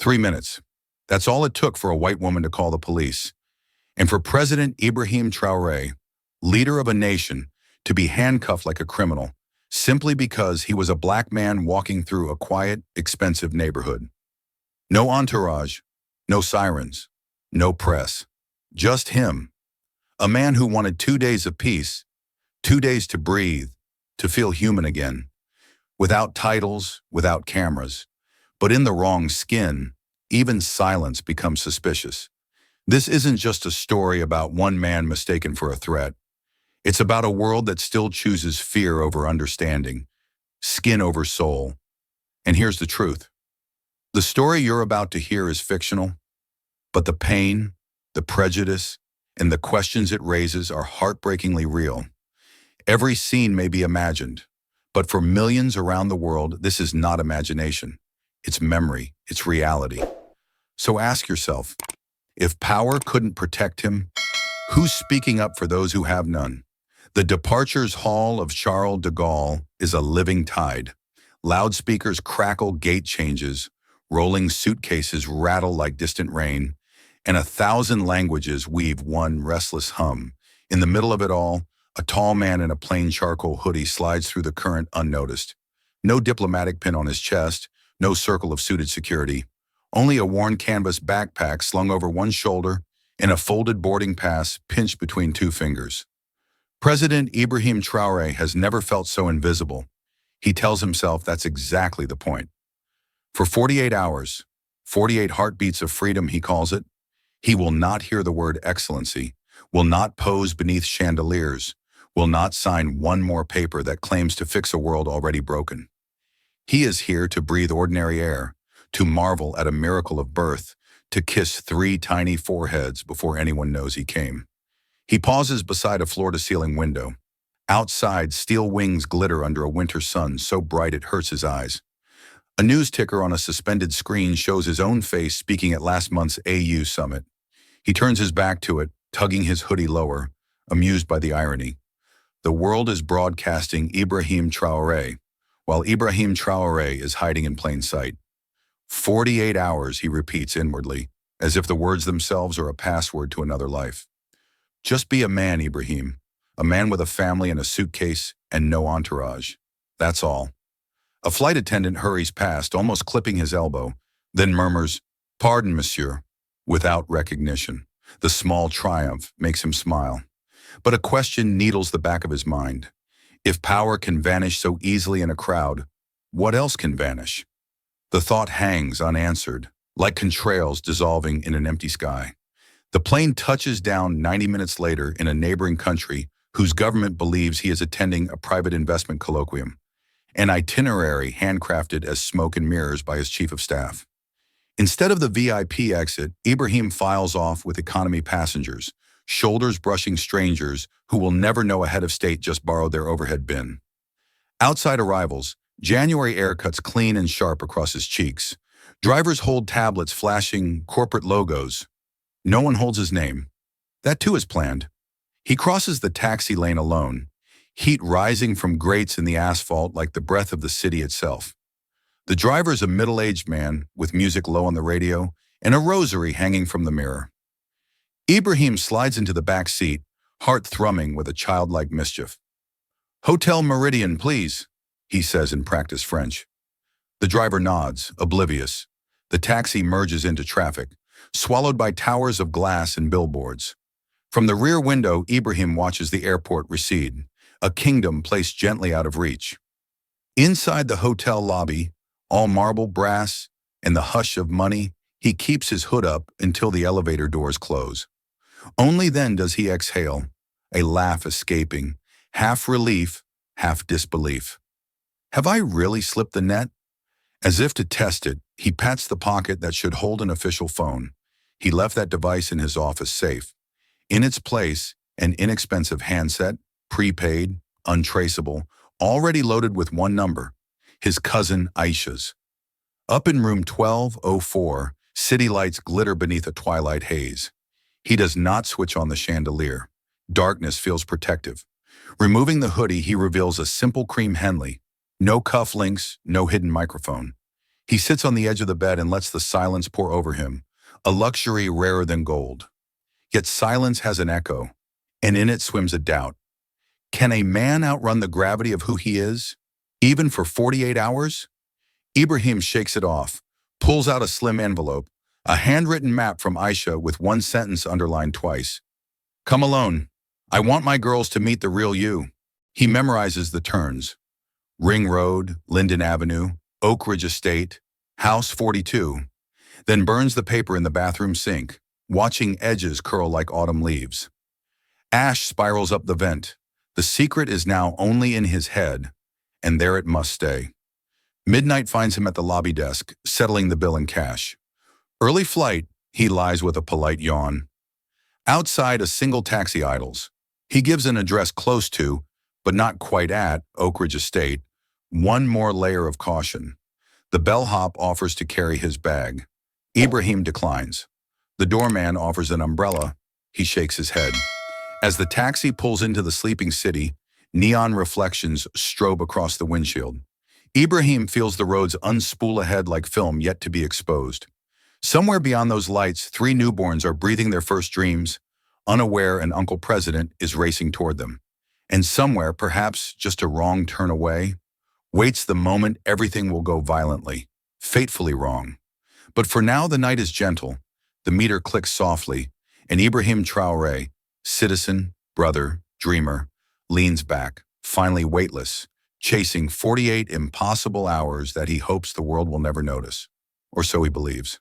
3 minutes. That's all it took for a white woman to call the police. And for President Ibrahim Traoré, leader of a nation, to be handcuffed like a criminal, simply because he was a black man walking through a quiet, expensive neighborhood. No entourage, no sirens, no press. Just him. A man who wanted 2 days of peace, 2 days to breathe, to feel human again. Without titles, without cameras. But in the wrong skin, even silence becomes suspicious. This isn't just a story about one man mistaken for a threat. It's about a world that still chooses fear over understanding, skin over soul. And here's the truth. The story you're about to hear is fictional, but the pain, the prejudice, and the questions it raises are heartbreakingly real. Every scene may be imagined, but for millions around the world, this is not imagination. It's memory, it's reality. So ask yourself, if power couldn't protect him, who's speaking up for those who have none? The departures hall of Charles de Gaulle is a living tide. Loudspeakers crackle gate changes, rolling suitcases rattle like distant rain, and 1,000 languages weave one restless hum. In the middle of it all, a tall man in a plain charcoal hoodie slides through the current unnoticed. No diplomatic pin on his chest, no circle of suited security, only a worn canvas backpack slung over one shoulder and a folded boarding pass pinched between two fingers. President Ibrahim Traoré has never felt so invisible. He tells himself that's exactly the point. For 48 hours, 48 heartbeats of freedom, he calls it, he will not hear the word excellency, will not pose beneath chandeliers, will not sign one more paper that claims to fix a world already broken. He is here to breathe ordinary air, to marvel at a miracle of birth, to kiss 3 tiny foreheads before anyone knows he came. He pauses beside a floor-to-ceiling window. Outside, steel wings glitter under a winter sun so bright it hurts his eyes. A news ticker on a suspended screen shows his own face speaking at last month's AU summit. He turns his back to it, tugging his hoodie lower, amused by the irony. The world is broadcasting Ibrahim Traoré, while Ibrahim Traoré is hiding in plain sight. 48 hours, he repeats inwardly, as if the words themselves are a password to another life. Just be a man, Ibrahim. A man with a family and a suitcase and no entourage. That's all. A flight attendant hurries past, almost clipping his elbow, then murmurs, "Pardon, monsieur," without recognition. The small triumph makes him smile. But a question needles the back of his mind. If power can vanish so easily in a crowd, what else can vanish? The thought hangs unanswered, like contrails dissolving in an empty sky. The plane touches down 90 minutes later in a neighboring country whose government believes he is attending a private investment colloquium, an itinerary handcrafted as smoke and mirrors by his chief of staff. Instead of the VIP exit, Ibrahim files off with economy passengers, shoulders brushing strangers who will never know a head of state just borrowed their overhead bin. Outside arrivals, January air cuts clean and sharp across his cheeks. Drivers hold tablets flashing corporate logos. No one holds his name. That too is planned. He crosses the taxi lane alone, heat rising from grates in the asphalt like the breath of the city itself. The driver is a middle-aged man with music low on the radio and a rosary hanging from the mirror. Ibrahim slides into the back seat, heart thrumming with a childlike mischief. "Hotel Meridian, please," he says in practiced French. The driver nods, oblivious. The taxi merges into traffic, swallowed by towers of glass and billboards. From the rear window, Ibrahim watches the airport recede, a kingdom placed gently out of reach. Inside the hotel lobby, all marble, brass, and the hush of money, he keeps his hood up until the elevator doors close. Only then does he exhale, a laugh escaping, half relief, half disbelief. Have I really slipped the net? As if to test it, he pats the pocket that should hold an official phone. He left that device in his office safe. In its place, an inexpensive handset, prepaid, untraceable, already loaded with one number, his cousin Aisha's. Up in room 1204, city lights glitter beneath a twilight haze. He does not switch on the chandelier. Darkness feels protective. Removing the hoodie, he reveals a simple cream Henley. No cufflinks, no hidden microphone. He sits on the edge of the bed and lets the silence pour over him, a luxury rarer than gold. Yet silence has an echo, and in it swims a doubt. Can a man outrun the gravity of who he is, even for 48 hours? Ibrahim shakes it off, pulls out a slim envelope, a handwritten map from Aisha with one sentence underlined twice. Come alone. I want my girls to meet the real you. He memorizes the turns. Ring Road, Linden Avenue, Oak Ridge Estate, House 42, then burns the paper in the bathroom sink, watching edges curl like autumn leaves. Ash spirals up the vent. The secret is now only in his head, and there it must stay. Midnight finds him at the lobby desk, settling the bill in cash. Early flight, he lies with a polite yawn. Outside, a single taxi idles. He gives an address close to, but not quite at, Oak Ridge Estate. One more layer of caution. The bellhop offers to carry his bag. Ibrahim declines. The doorman offers an umbrella. He shakes his head. As the taxi pulls into the sleeping city, neon reflections strobe across the windshield. Ibrahim feels the roads unspool ahead like film yet to be exposed. Somewhere beyond those lights, 3 newborns are breathing their first dreams, unaware an Uncle President is racing toward them. And somewhere, perhaps just a wrong turn away, waits the moment everything will go violently, fatefully wrong. But for now, the night is gentle. The meter clicks softly, and Ibrahim Traoré, citizen, brother, dreamer, leans back, finally weightless, chasing 48 impossible hours that he hopes the world will never notice. Or so he believes.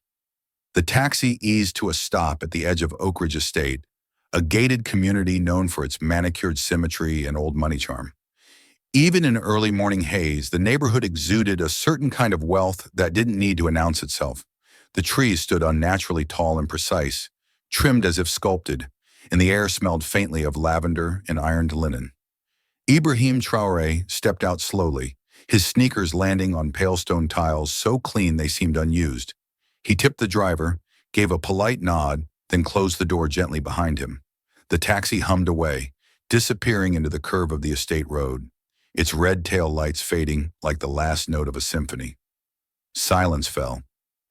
The taxi eased to a stop at the edge of Oak Ridge Estate, a gated community known for its manicured symmetry and old money charm. Even in early morning haze, the neighborhood exuded a certain kind of wealth that didn't need to announce itself. The trees stood unnaturally tall and precise, trimmed as if sculpted, and the air smelled faintly of lavender and ironed linen. Ibrahim Traoré stepped out slowly, his sneakers landing on pale stone tiles so clean they seemed unused. He tipped the driver, gave a polite nod, then closed the door gently behind him. The taxi hummed away, disappearing into the curve of the estate road, its red tail lights fading like the last note of a symphony. Silence fell.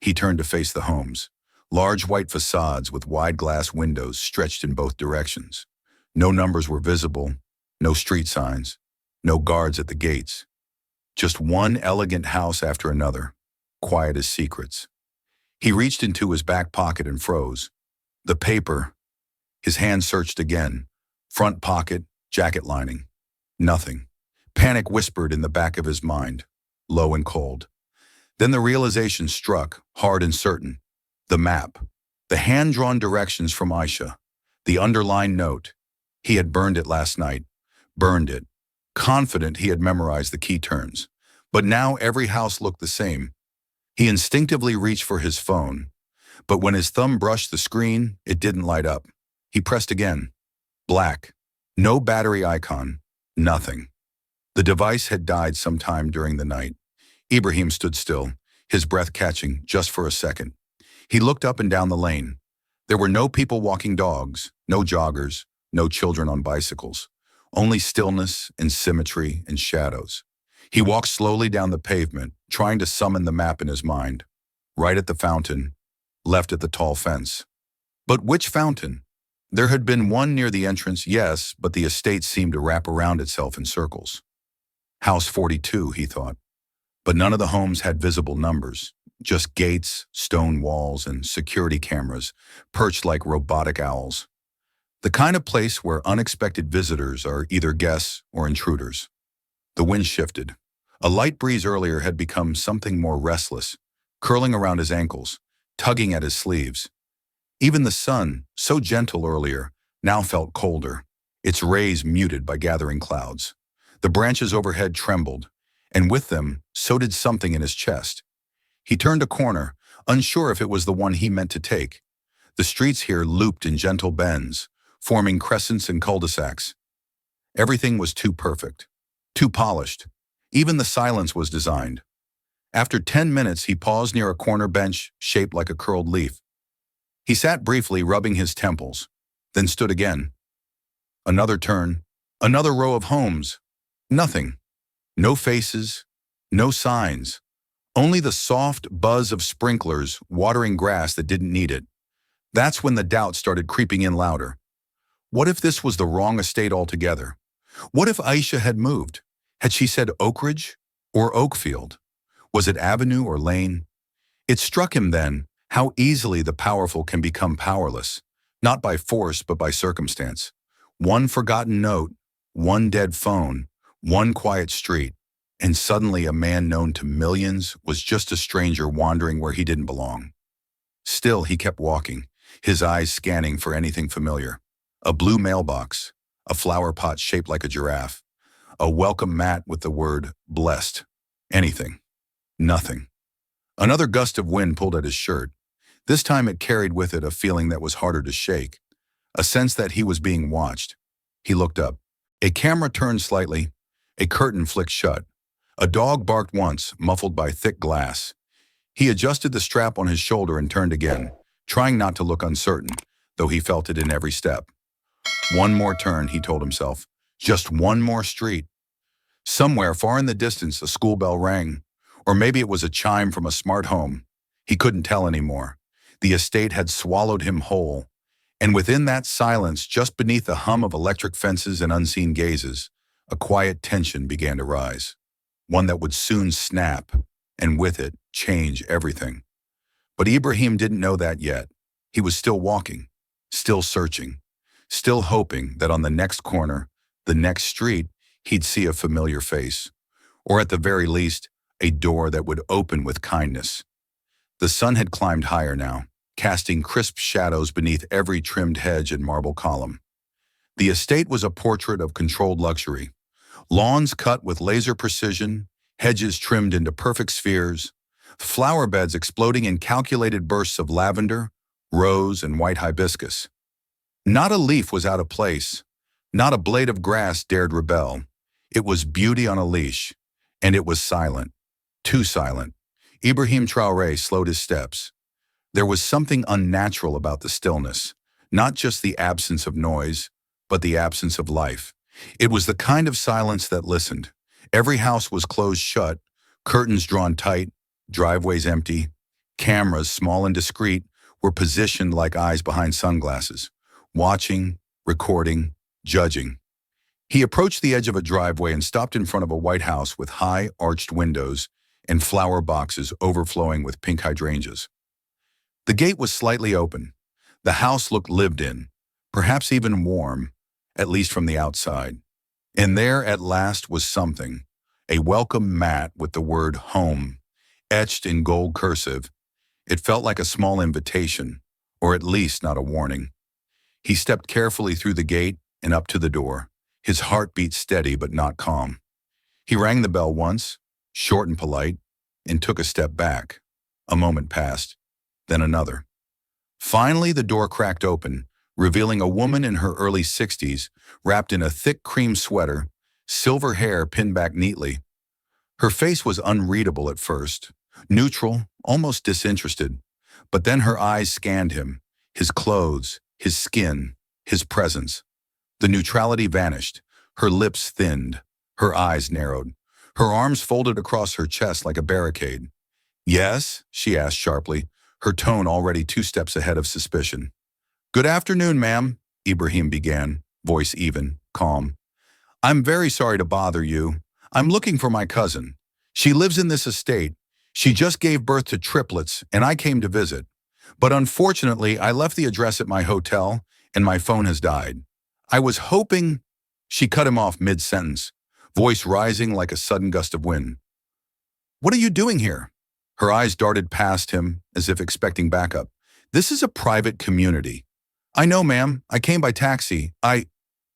He turned to face the homes, large white facades with wide glass windows stretched in both directions. No numbers were visible, no street signs, no guards at the gates. Just one elegant house after another, quiet as secrets. He reached into his back pocket and froze. The paper. His hand searched again. Front pocket, jacket lining. Nothing. Panic whispered in the back of his mind, low and cold. Then the realization struck, hard and certain. The map. The hand-drawn directions from Aisha. The underlined note. He had burned it last night. Burned it. Confident he had memorized the key turns. But now every house looked the same. He instinctively reached for his phone. But when his thumb brushed the screen, it didn't light up. He pressed again. Black. No battery icon. Nothing. The device had died sometime during the night. Ibrahim stood still, his breath catching just for a second. He looked up and down the lane. There were no people walking dogs, no joggers, no children on bicycles. Only stillness and symmetry and shadows. He walked slowly down the pavement, trying to summon the map in his mind. Right at the fountain, left at the tall fence. But which fountain? There had been one near the entrance, yes, but the estate seemed to wrap around itself in circles. House 42, he thought. But none of the homes had visible numbers, just gates, stone walls, and security cameras perched like robotic owls. The kind of place where unexpected visitors are either guests or intruders. The wind shifted. A light breeze earlier had become something more restless, curling around his ankles, tugging at his sleeves. Even the sun, so gentle earlier, now felt colder, its rays muted by gathering clouds. The branches overhead trembled, and with them, so did something in his chest. He turned a corner, unsure if it was the one he meant to take. The streets here looped in gentle bends, forming crescents and cul-de-sacs. Everything was too perfect, too polished. Even the silence was designed. After 10 minutes, he paused near a corner bench shaped like a curled leaf. He sat briefly, rubbing his temples, then stood again. Another turn, another row of homes. Nothing. No faces, no signs. Only the soft buzz of sprinklers watering grass that didn't need it. That's when the doubt started creeping in louder. What if this was the wrong estate altogether? What if Aisha had moved? Had she said Oakridge or Oakfield? Was it Avenue or Lane? It struck him then how easily the powerful can become powerless, not by force but by circumstance. One forgotten note, one dead phone, one quiet street, and suddenly a man known to millions was just a stranger wandering where he didn't belong. Still, he kept walking, his eyes scanning for anything familiar. A blue mailbox, a flower pot shaped like a giraffe, a welcome mat with the word blessed. Anything. Nothing. Another gust of wind pulled at his shirt. This time it carried with it a feeling that was harder to shake, a sense that he was being watched. He looked up. A camera turned slightly, a curtain flicked shut. A dog barked once, muffled by thick glass. He adjusted the strap on his shoulder and turned again, trying not to look uncertain, though he felt it in every step. One more turn, he told himself. Just one more street. Somewhere far in the distance, a school bell rang. Or maybe it was a chime from a smart home. He couldn't tell anymore. The estate had swallowed him whole. And within that silence, just beneath the hum of electric fences and unseen gazes, a quiet tension began to rise. One that would soon snap, and with it, change everything. But Ibrahim didn't know that yet. He was still walking, still searching, still hoping that on the next corner, the next street, he'd see a familiar face. Or at the very least, a door that would open with kindness. The sun had climbed higher now, casting crisp shadows beneath every trimmed hedge and marble column. The estate was a portrait of controlled luxury. Lawns cut with laser precision, hedges trimmed into perfect spheres, flower beds exploding in calculated bursts of lavender, rose, and white hibiscus. Not a leaf was out of place. Not a blade of grass dared rebel. It was beauty on a leash, and it was silent. Too silent. Ibrahim Traoré slowed his steps. There was something unnatural about the stillness, not just the absence of noise, but the absence of life. It was the kind of silence that listened. Every house was closed shut, curtains drawn tight, driveways empty. Cameras, small and discreet, were positioned like eyes behind sunglasses, watching, recording, judging. He approached the edge of a driveway and stopped in front of a white house with high, arched windows and flower boxes overflowing with pink hydrangeas. The gate was slightly open. The house looked lived in, perhaps even warm, at least from the outside. And there at last was something, a welcome mat with the word home, etched in gold cursive. It felt like a small invitation, or at least not a warning. He stepped carefully through the gate and up to the door, his heartbeat steady but not calm. He rang the bell once, short and polite, and took a step back. A moment passed, then another. Finally, the door cracked open, revealing a woman in her early 60s, wrapped in a thick cream sweater, silver hair pinned back neatly. Her face was unreadable at first, neutral, almost disinterested, but then her eyes scanned him, his clothes, his skin, his presence. The neutrality vanished, her lips thinned, her eyes narrowed, her arms folded across her chest like a barricade. "Yes?" she asked sharply, her tone already 2 steps ahead of suspicion. "Good afternoon, ma'am," Ibrahim began, voice even, calm. "I'm very sorry to bother you. I'm looking for my cousin. She lives in this estate. She just gave birth to triplets, and I came to visit. But unfortunately, I left the address at my hotel, and my phone has died. I was hoping—" She cut him off mid-sentence, voice rising like a sudden gust of wind. "What are you doing here?" Her eyes darted past him as if expecting backup. "This is a private community." "I know, ma'am. I came by taxi.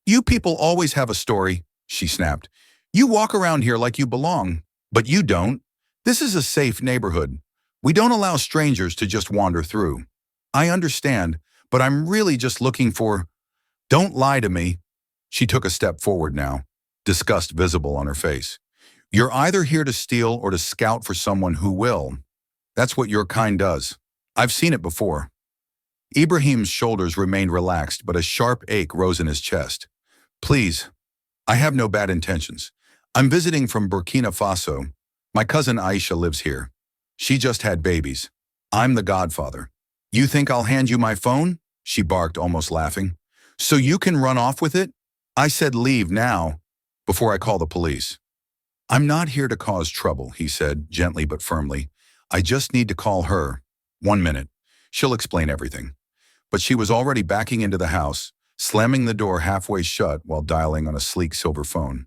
You people always have a story," she snapped. "You walk around here like you belong, but you don't. This is a safe neighborhood. We don't allow strangers to just wander through. I understand, but I'm really just looking for—" "Don't lie to me." She took a step forward now, disgust visible on her face. "You're either here to steal or to scout for someone who will. That's what your kind does. I've seen it before." Ibrahim's shoulders remained relaxed, but a sharp ache rose in his chest. "Please, I have no bad intentions. I'm visiting from Burkina Faso. My cousin Aisha lives here. She just had babies. I'm the godfather. You think I'll hand you my phone? She barked, almost laughing. So you can run off with it? I said leave now, before I call the police. I'm not here to cause trouble, he said, gently but firmly. I just need to call her. 1 minute. She'll explain everything. But she was already backing into the house, slamming the door halfway shut while dialing on a sleek silver phone.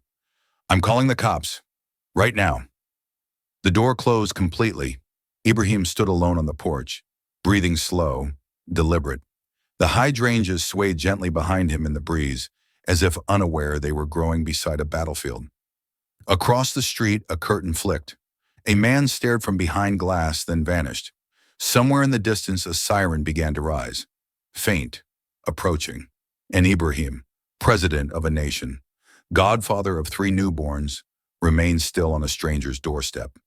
I'm calling the cops. Right now. The door closed completely. Ibrahim stood alone on the porch, breathing slow, deliberate. The hydrangeas swayed gently behind him in the breeze, as if unaware they were growing beside a battlefield. Across the street, a curtain flicked. A man stared from behind glass, then vanished. Somewhere in the distance, a siren began to rise. Faint, approaching. And Ibrahim, president of a nation, godfather of 3 newborns, remained still on a stranger's doorstep,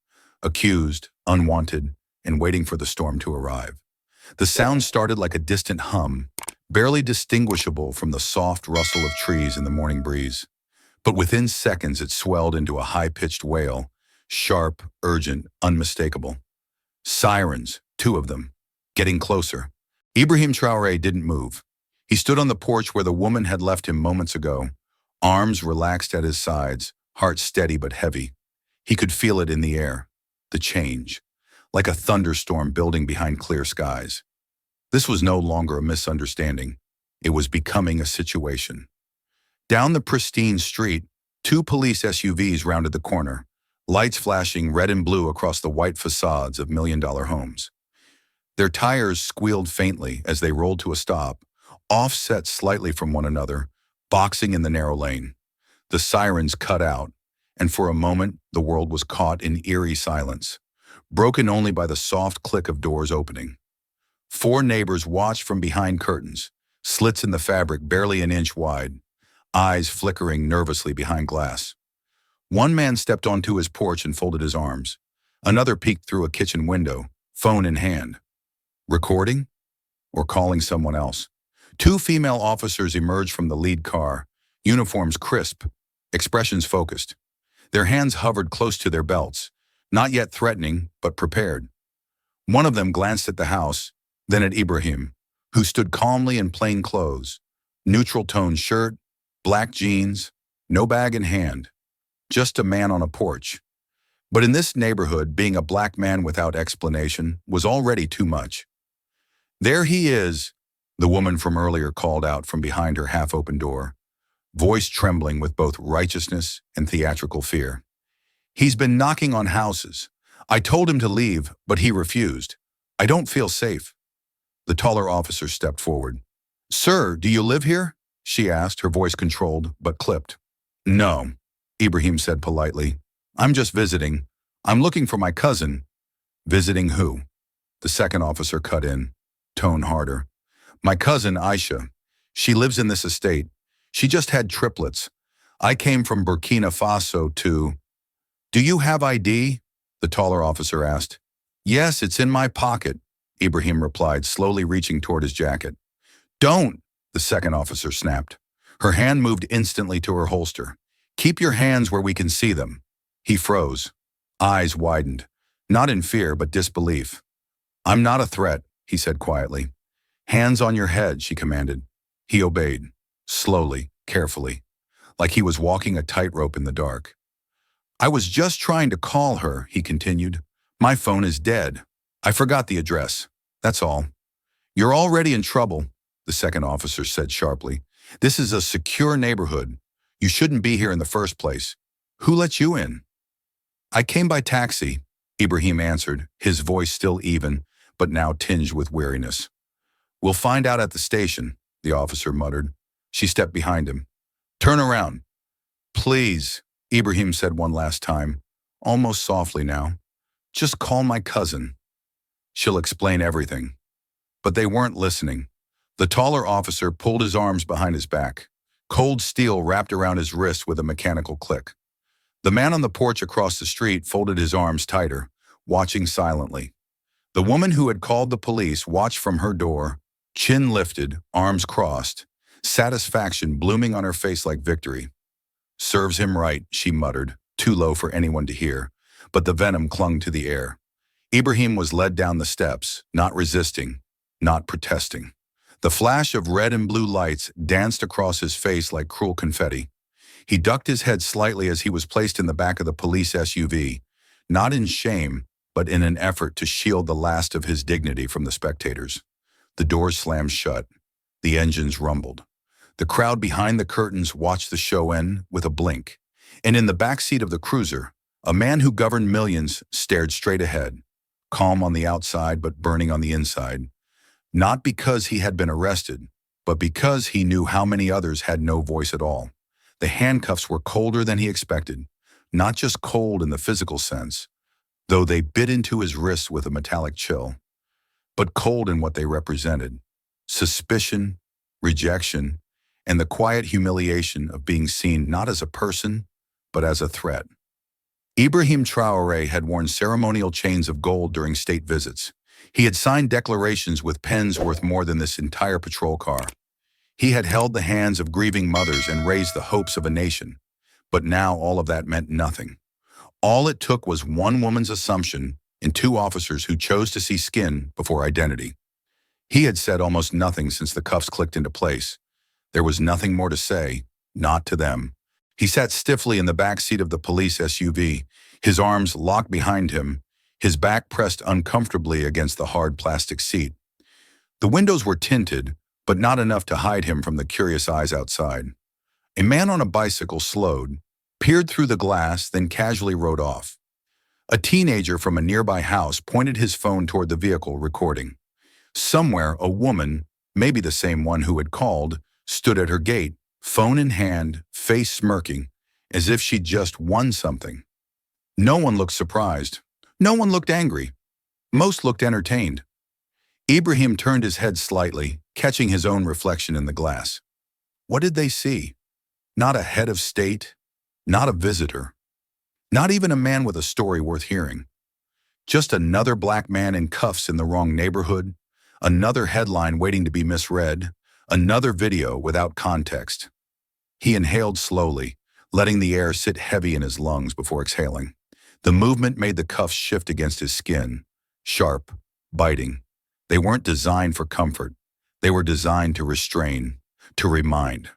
accused, unwanted, and waiting for the storm to arrive. The sound started like a distant hum, barely distinguishable from the soft rustle of trees in the morning breeze. But within seconds it swelled into a high-pitched wail, sharp, urgent, unmistakable. Sirens, 2 of them, getting closer. Ibrahim Traoré didn't move. He stood on the porch where the woman had left him moments ago, arms relaxed at his sides, heart steady but heavy. He could feel it in the air, the change, like a thunderstorm building behind clear skies. This was no longer a misunderstanding. It was becoming a situation. Down the pristine street, 2 police SUVs rounded the corner, lights flashing red and blue across the white facades of million-dollar homes. Their tires squealed faintly as they rolled to a stop, offset slightly from one another, boxing in the narrow lane. The sirens cut out, and for a moment the world was caught in eerie silence, broken only by the soft click of doors opening. 4 neighbors watched from behind curtains, slits in the fabric barely an inch wide, eyes flickering nervously behind glass. One man stepped onto his porch and folded his arms. Another peeked through a kitchen window, phone in hand. Recording? Or calling someone else? 2 female officers emerged from the lead car, uniforms crisp, expressions focused. Their hands hovered close to their belts, not yet threatening, but prepared. One of them glanced at the house, then at Ibrahim, who stood calmly in plain clothes, neutral-toned shirt, black jeans, no bag in hand, just a man on a porch. But in this neighborhood, being a black man without explanation was already too much. There he is, the woman from earlier called out from behind her half-open door, voice trembling with both righteousness and theatrical fear. He's been knocking on houses. I told him to leave, but he refused. I don't feel safe. The taller officer stepped forward. Sir, do you live here? She asked, her voice controlled but clipped. No, Ibrahim said politely. I'm just visiting. I'm looking for my cousin. Visiting who? The second officer cut in, tone harder. My cousin, Aisha. She lives in this estate. She just had triplets. I came from Burkina Faso to... Do you have ID? The taller officer asked. Yes, it's in my pocket, Ibrahim replied, slowly reaching toward his jacket. Don't, the second officer snapped. Her hand moved instantly to her holster. Keep your hands where we can see them. He froze. Eyes widened, not in fear but disbelief. I'm not a threat, he said quietly. Hands on your head, she commanded. He obeyed, slowly, carefully, like he was walking a tightrope in the dark. I was just trying to call her, he continued. My phone is dead. I forgot the address. That's all. You're already in trouble, the second officer said sharply. This is a secure neighborhood. You shouldn't be here in the first place. Who let you in? I came by taxi, Ibrahim answered, his voice still even, but now tinged with weariness. We'll find out at the station, the officer muttered. She stepped behind him. Turn around. Please, Ibrahim said one last time, almost softly now. Just call my cousin. She'll explain everything. But they weren't listening. The taller officer pulled his arms behind his back. Cold steel wrapped around his wrist with a mechanical click. The man on the porch across the street folded his arms tighter, watching silently. The woman who had called the police watched from her door, chin lifted, arms crossed, satisfaction blooming on her face like victory. Serves him right, she muttered, too low for anyone to hear, but the venom clung to the air. Ibrahim was led down the steps, not resisting, not protesting. The flash of red and blue lights danced across his face like cruel confetti. He ducked his head slightly as he was placed in the back of the police SUV, not in shame, but in an effort to shield the last of his dignity from the spectators. The doors slammed shut. The engines rumbled. The crowd behind the curtains watched the show end with a blink. And in the back seat of the cruiser, a man who governed millions stared straight ahead, calm on the outside but burning on the inside. Not because he had been arrested, but because he knew how many others had no voice at all. The handcuffs were colder than he expected, not just cold in the physical sense, though they bit into his wrists with a metallic chill, but cold in what they represented: suspicion, rejection, and the quiet humiliation of being seen not as a person, but as a threat. Ibrahim Traoré had worn ceremonial chains of gold during state visits. He had signed declarations with pens worth more than this entire patrol car. He had held the hands of grieving mothers and raised the hopes of a nation. But now all of that meant nothing. All it took was one woman's assumption and two officers who chose to see skin before identity. He had said almost nothing since the cuffs clicked into place. There was nothing more to say, not to them. He sat stiffly in the back seat of the police SUV, his arms locked behind him, his back pressed uncomfortably against the hard plastic seat. The windows were tinted, but not enough to hide him from the curious eyes outside. A man on a bicycle slowed, peered through the glass, then casually rode off. A teenager from a nearby house pointed his phone toward the vehicle, recording. Somewhere, a woman, maybe the same one who had called, stood at her gate, phone in hand, face smirking, as if she'd just won something. No one looked surprised. No one looked angry. Most looked entertained. Ibrahim turned his head slightly, catching his own reflection in the glass. What did they see? Not a head of state, not a visitor, not even a man with a story worth hearing. Just another black man in cuffs in the wrong neighborhood, another headline waiting to be misread, another video without context. He inhaled slowly, letting the air sit heavy in his lungs before exhaling. The movement made the cuffs shift against his skin, sharp, biting. They weren't designed for comfort. They were designed to restrain, to remind.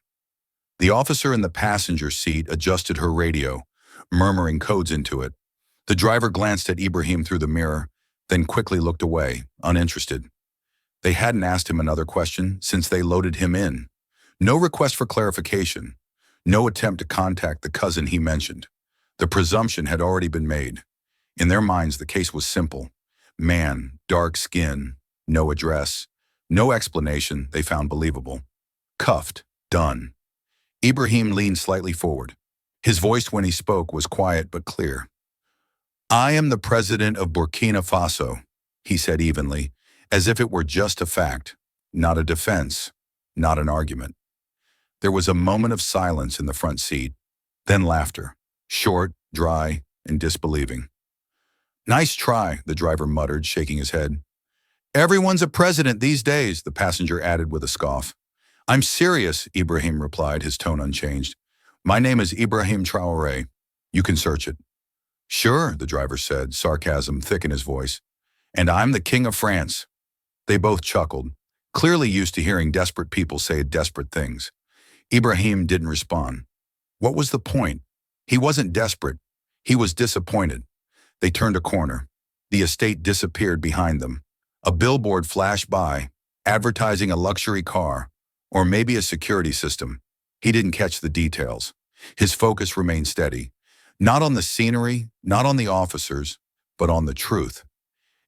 The officer in the passenger seat adjusted her radio, murmuring codes into it. The driver glanced at Ibrahim through the mirror, then quickly looked away, uninterested. They hadn't asked him another question since they loaded him in. No request for clarification. No attempt to contact the cousin he mentioned. The presumption had already been made. In their minds, the case was simple. Man, dark skin, no address, no explanation they found believable. Cuffed, done. Ibrahim leaned slightly forward. His voice when he spoke was quiet but clear. "I am the president of Burkina Faso," he said evenly, as if it were just a fact, not a defense, not an argument. There was a moment of silence in the front seat, then laughter, short, dry, and disbelieving. "Nice try," the driver muttered, shaking his head. "Everyone's a president these days," the passenger added with a scoff. "I'm serious," Ibrahim replied, his tone unchanged. "My name is Ibrahim Traoré. You can search it." "Sure," the driver said, sarcasm thick in his voice. "And I'm the King of France." They both chuckled, clearly used to hearing desperate people say desperate things. Ibrahim didn't respond. What was the point? He wasn't desperate. He was disappointed. They turned a corner. The estate disappeared behind them. A billboard flashed by, advertising a luxury car, or maybe a security system. He didn't catch the details. His focus remained steady. Not on the scenery, not on the officers, but on the truth.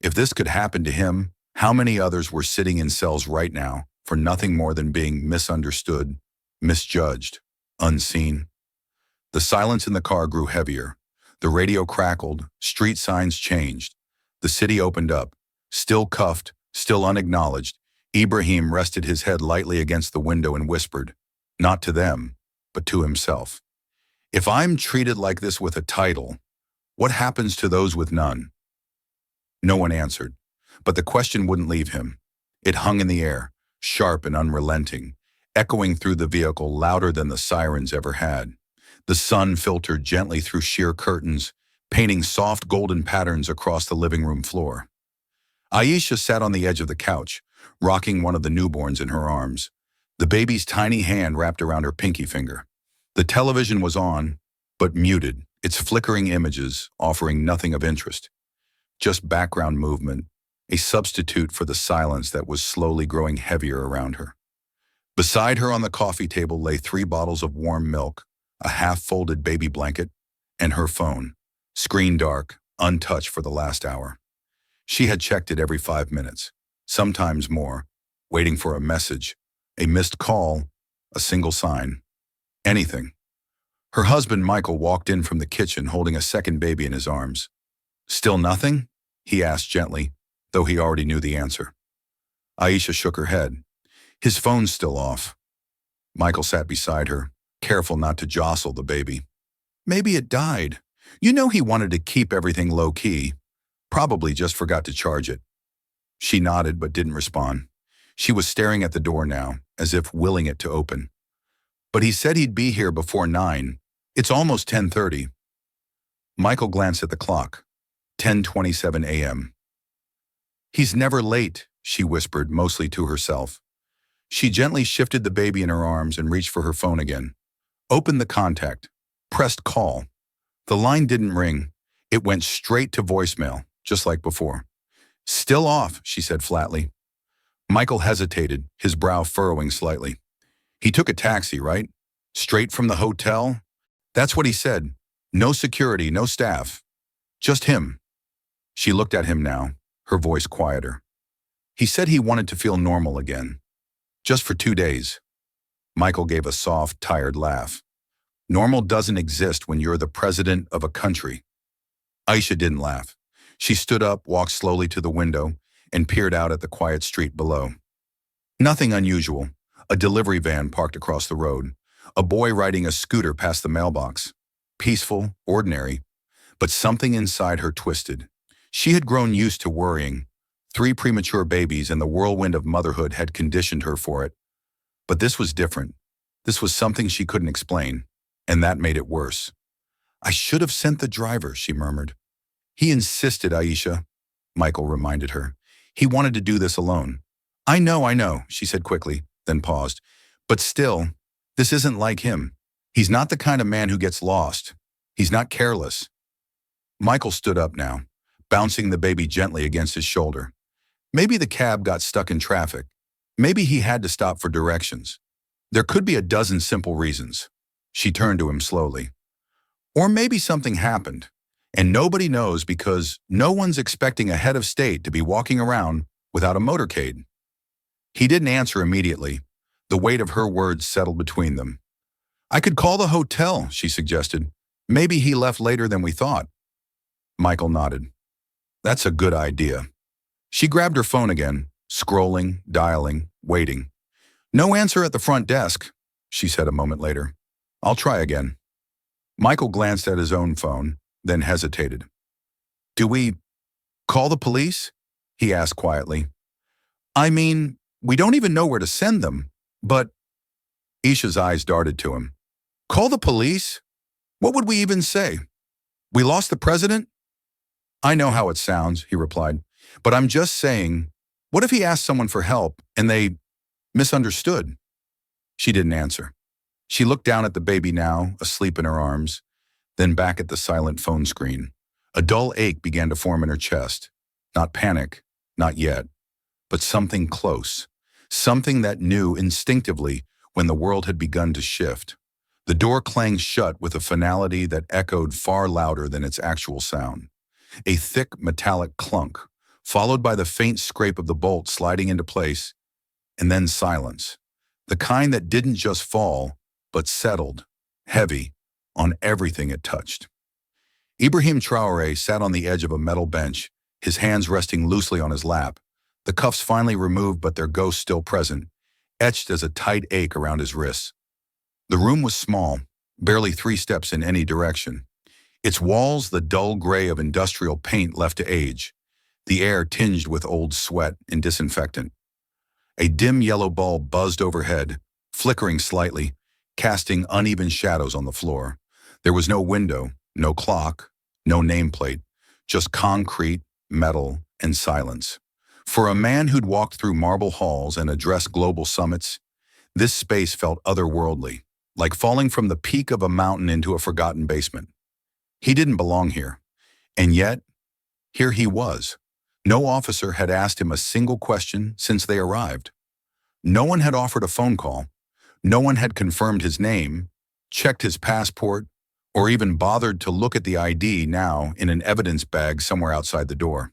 If this could happen to him, how many others were sitting in cells right now for nothing more than being misunderstood, misjudged, unseen? The silence in the car grew heavier. The radio crackled, street signs changed. The city opened up. Still cuffed, still unacknowledged, Ibrahim rested his head lightly against the window and whispered, not to them, but to himself. If I'm treated like this with a title, what happens to those with none? No one answered, but the question wouldn't leave him. It hung in the air, sharp and unrelenting, echoing through the vehicle louder than the sirens ever had. The sun filtered gently through sheer curtains, painting soft golden patterns across the living room floor. Aisha sat on the edge of the couch, rocking one of the newborns in her arms, the baby's tiny hand wrapped around her pinky finger. The television was on, but muted, its flickering images offering nothing of interest. Just background movement, a substitute for the silence that was slowly growing heavier around her. Beside her on the coffee table lay 3 bottles of warm milk, a half-folded baby blanket, and her phone, screen dark, untouched for the last hour. She had checked it every 5 minutes, sometimes more, waiting for a message, a missed call, a single sign, anything. Her husband, Michael, walked in from the kitchen holding a second baby in his arms. "Still nothing?" he asked gently, though he already knew the answer. Aisha shook her head. "His phone's still off." Michael sat beside her, careful not to jostle the baby. "Maybe it died. You know he wanted to keep everything low-key. Probably just forgot to charge it." She nodded but didn't respond. She was staring at the door now, as if willing it to open. "But he said he'd be here before 9. It's almost 10:30. Michael glanced at the clock. 10:27 a.m. "He's never late," she whispered, mostly to herself. She gently shifted the baby in her arms and reached for her phone again. Opened the contact. Pressed call. The line didn't ring. It went straight to voicemail, just like before. "Still off," she said flatly. Michael hesitated, his brow furrowing slightly. "He took a taxi, right? Straight from the hotel?" "That's what he said. No security, no staff. Just him." She looked at him now, her voice quieter. "He said he wanted to feel normal again. Just for 2 days. Michael gave a soft, tired laugh. "Normal doesn't exist when you're the president of a country." Aisha didn't laugh. She stood up, walked slowly to the window, and peered out at the quiet street below. Nothing unusual. A delivery van parked across the road. A boy riding a scooter past the mailbox. Peaceful, ordinary. But something inside her twisted. She had grown used to worrying. 3 premature babies and the whirlwind of motherhood had conditioned her for it. But this was different. This was something she couldn't explain, and that made it worse. "I should have sent the driver," she murmured. "He insisted, Aisha," Michael reminded her. "He wanted to do this alone." I know," she said quickly, then paused. "But still, this isn't like him. He's not the kind of man who gets lost. He's not careless." Michael stood up now, bouncing the baby gently against his shoulder. Maybe the cab got stuck in traffic. Maybe he had to stop for directions. There could be a dozen simple reasons. She turned to him slowly. Or maybe something happened, and nobody knows because no one's expecting a head of state to be walking around without a motorcade. He didn't answer immediately. The weight of her words settled between them. "I could call the hotel," she suggested. "Maybe he left later than we thought." Michael nodded. "That's a good idea." She grabbed her phone again, scrolling, dialing, waiting. "No answer at the front desk," she said a moment later. "I'll try again." Michael glanced at his own phone, then hesitated. "Do we call the police?" he asked quietly. "I mean, we don't even know where to send them, but—" Isha's eyes darted to him. "Call the police? What would we even say? We lost the president?" "I know how it sounds," he replied, "but I'm just saying, what if he asked someone for help and they misunderstood?" She didn't answer. She looked down at the baby now, asleep in her arms, then back at the silent phone screen. A dull ache began to form in her chest. Not panic, not yet, but something close. Something that knew instinctively when the world had begun to shift. The door clanged shut with a finality that echoed far louder than its actual sound. A thick metallic clunk, followed by the faint scrape of the bolt sliding into place, and then silence. The kind that didn't just fall, but settled, heavy, on everything it touched. Ibrahim Traoré sat on the edge of a metal bench, his hands resting loosely on his lap, the cuffs finally removed but their ghost still present, etched as a tight ache around his wrists. The room was small, barely 3 steps in any direction. Its walls the dull gray of industrial paint left to age, the air tinged with old sweat and disinfectant. A dim yellow bulb buzzed overhead, flickering slightly, casting uneven shadows on the floor. There was no window, no clock, No nameplate, just concrete, metal, and silence. For a man who'd walked through marble halls and addressed global summits, this space felt otherworldly, like falling from the peak of a mountain into a forgotten basement. He didn't belong here, and yet, here he was. No officer had asked him a single question since they arrived. No one had offered a phone call. No one had confirmed his name, checked his passport, or even bothered to look at the ID now in an evidence bag somewhere outside the door.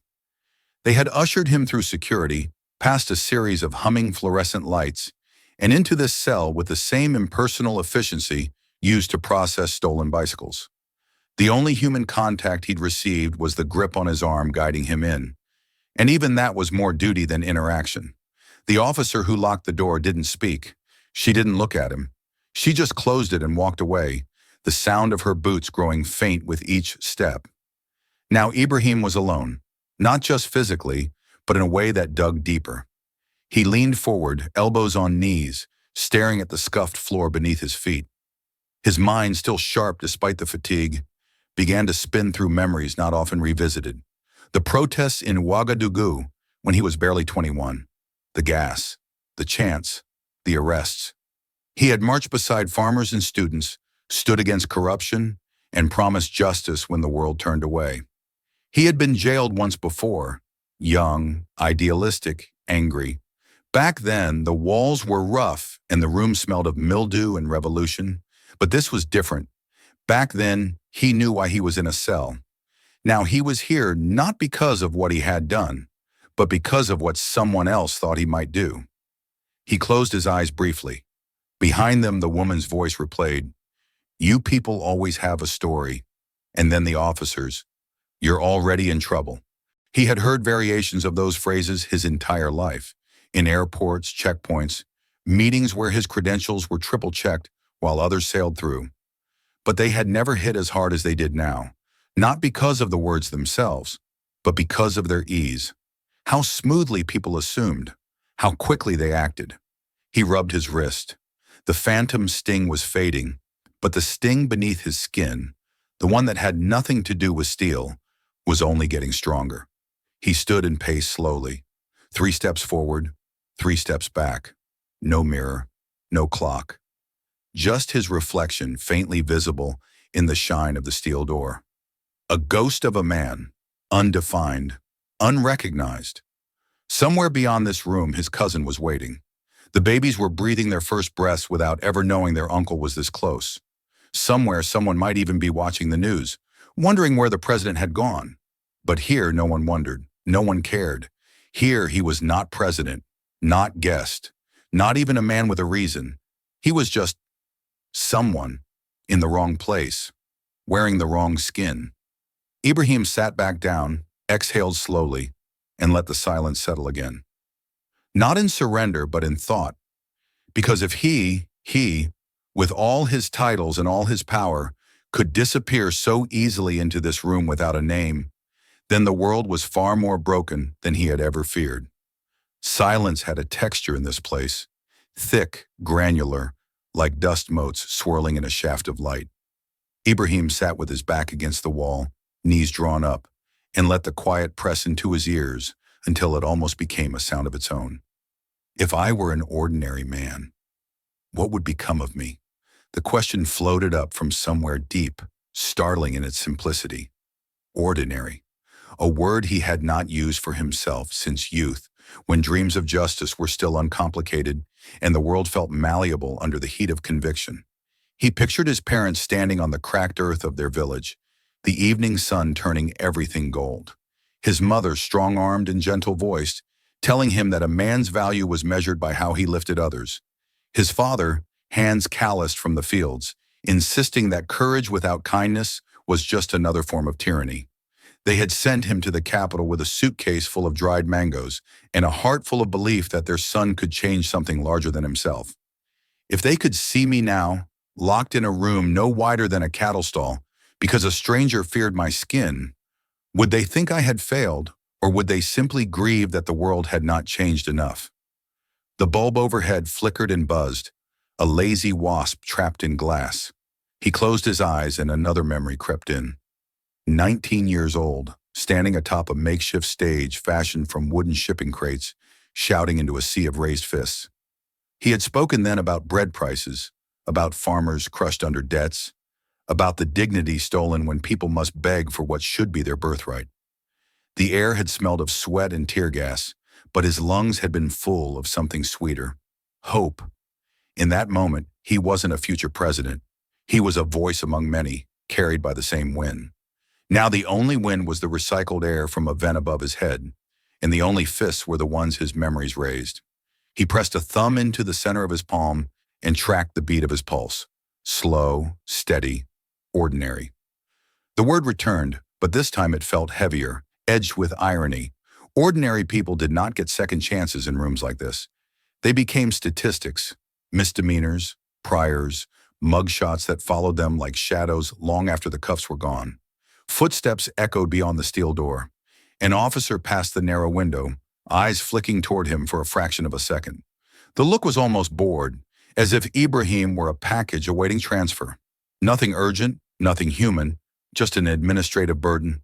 They had ushered him through security, past a series of humming fluorescent lights, and into this cell with the same impersonal efficiency used to process stolen bicycles. The only human contact he'd received was the grip on his arm guiding him in, and even that was more duty than interaction. The officer who locked the door didn't speak. She didn't look at him. She just closed it and walked away, the sound of her boots growing faint with each step. Now Ibrahim was alone, not just physically, but in a way that dug deeper. He leaned forward, elbows on knees, staring at the scuffed floor beneath his feet. His mind, still sharp despite the fatigue, began to spin through memories not often revisited. The protests in Ouagadougou when he was barely 21, the gas, the chants, the arrests. He had marched beside farmers and students, stood against corruption, and promised justice when the world turned away. He had been jailed once before, young, idealistic, angry. Back then, the walls were rough and the room smelled of mildew and revolution, but this was different. Back then, he knew why he was in a cell. Now he was here not because of what he had done, but because of what someone else thought he might do. He closed his eyes briefly. Behind them, the woman's voice replayed, "You people always have a story." And then the officers, "You're already in trouble." He had heard variations of those phrases his entire life, in airports, checkpoints, meetings where his credentials were triple-checked while others sailed through. But they had never hit as hard as they did now, not because of the words themselves, but because of their ease. How smoothly people assumed, how quickly they acted. He rubbed his wrist. The phantom sting was fading, but the sting beneath his skin, the one that had nothing to do with steel, was only getting stronger. He stood and paced slowly. 3 steps forward, 3 steps back. No mirror, no clock. Just his reflection faintly visible in the shine of the steel door. A ghost of a man, undefined, unrecognized. Somewhere beyond this room, his cousin was waiting. The babies were breathing their first breaths without ever knowing their uncle was this close. Somewhere, someone might even be watching the news, wondering where the president had gone. But here, no one wondered. No one cared. Here, he was not president, not guest, not even a man with a reason. He was just someone in the wrong place, wearing the wrong skin. Ibrahim sat back down, exhaled slowly, and let the silence settle again. Not in surrender, but in thought. Because if he, with all his titles and all his power, could disappear so easily into this room without a name, then the world was far more broken than he had ever feared. Silence had a texture in this place, thick, granular, like dust motes swirling in a shaft of light. Ibrahim sat with his back against the wall, knees drawn up, and let the quiet press into his ears until it almost became a sound of its own. If I were an ordinary man, what would become of me? The question floated up from somewhere deep, startling in its simplicity. Ordinary, a word he had not used for himself since youth, when dreams of justice were still uncomplicated and the world felt malleable under the heat of conviction. He pictured his parents standing on the cracked earth of their village, the evening sun turning everything gold. His mother, strong-armed and gentle-voiced, telling him that a man's value was measured by how he lifted others. His father, hands calloused from the fields, insisting that courage without kindness was just another form of tyranny. They had sent him to the capital with a suitcase full of dried mangoes and a heart full of belief that their son could change something larger than himself. If they could see me now, locked in a room no wider than a cattle stall, because a stranger feared my skin, would they think I had failed, or would they simply grieve that the world had not changed enough? The bulb overhead flickered and buzzed, a lazy wasp trapped in glass. He closed his eyes and another memory crept in. 19 years old, standing atop a makeshift stage fashioned from wooden shipping crates, shouting into a sea of raised fists. He had spoken then about bread prices, about farmers crushed under debts, about the dignity stolen when people must beg for what should be their birthright. The air had smelled of sweat and tear gas, but his lungs had been full of something sweeter: hope. In that moment, he wasn't a future president. He was a voice among many, carried by the same wind. Now the only wind was the recycled air from a vent above his head, and the only fists were the ones his memories raised. He pressed a thumb into the center of his palm and tracked the beat of his pulse. Slow, steady, ordinary. The word returned, but this time it felt heavier, edged with irony. Ordinary people did not get second chances in rooms like this. They became statistics, misdemeanors, priors, mugshots that followed them like shadows long after the cuffs were gone. Footsteps echoed beyond the steel door. An officer passed the narrow window, eyes flicking toward him for a fraction of a second. The look was almost bored, as if Ibrahim were a package awaiting transfer. Nothing urgent, nothing human, just an administrative burden.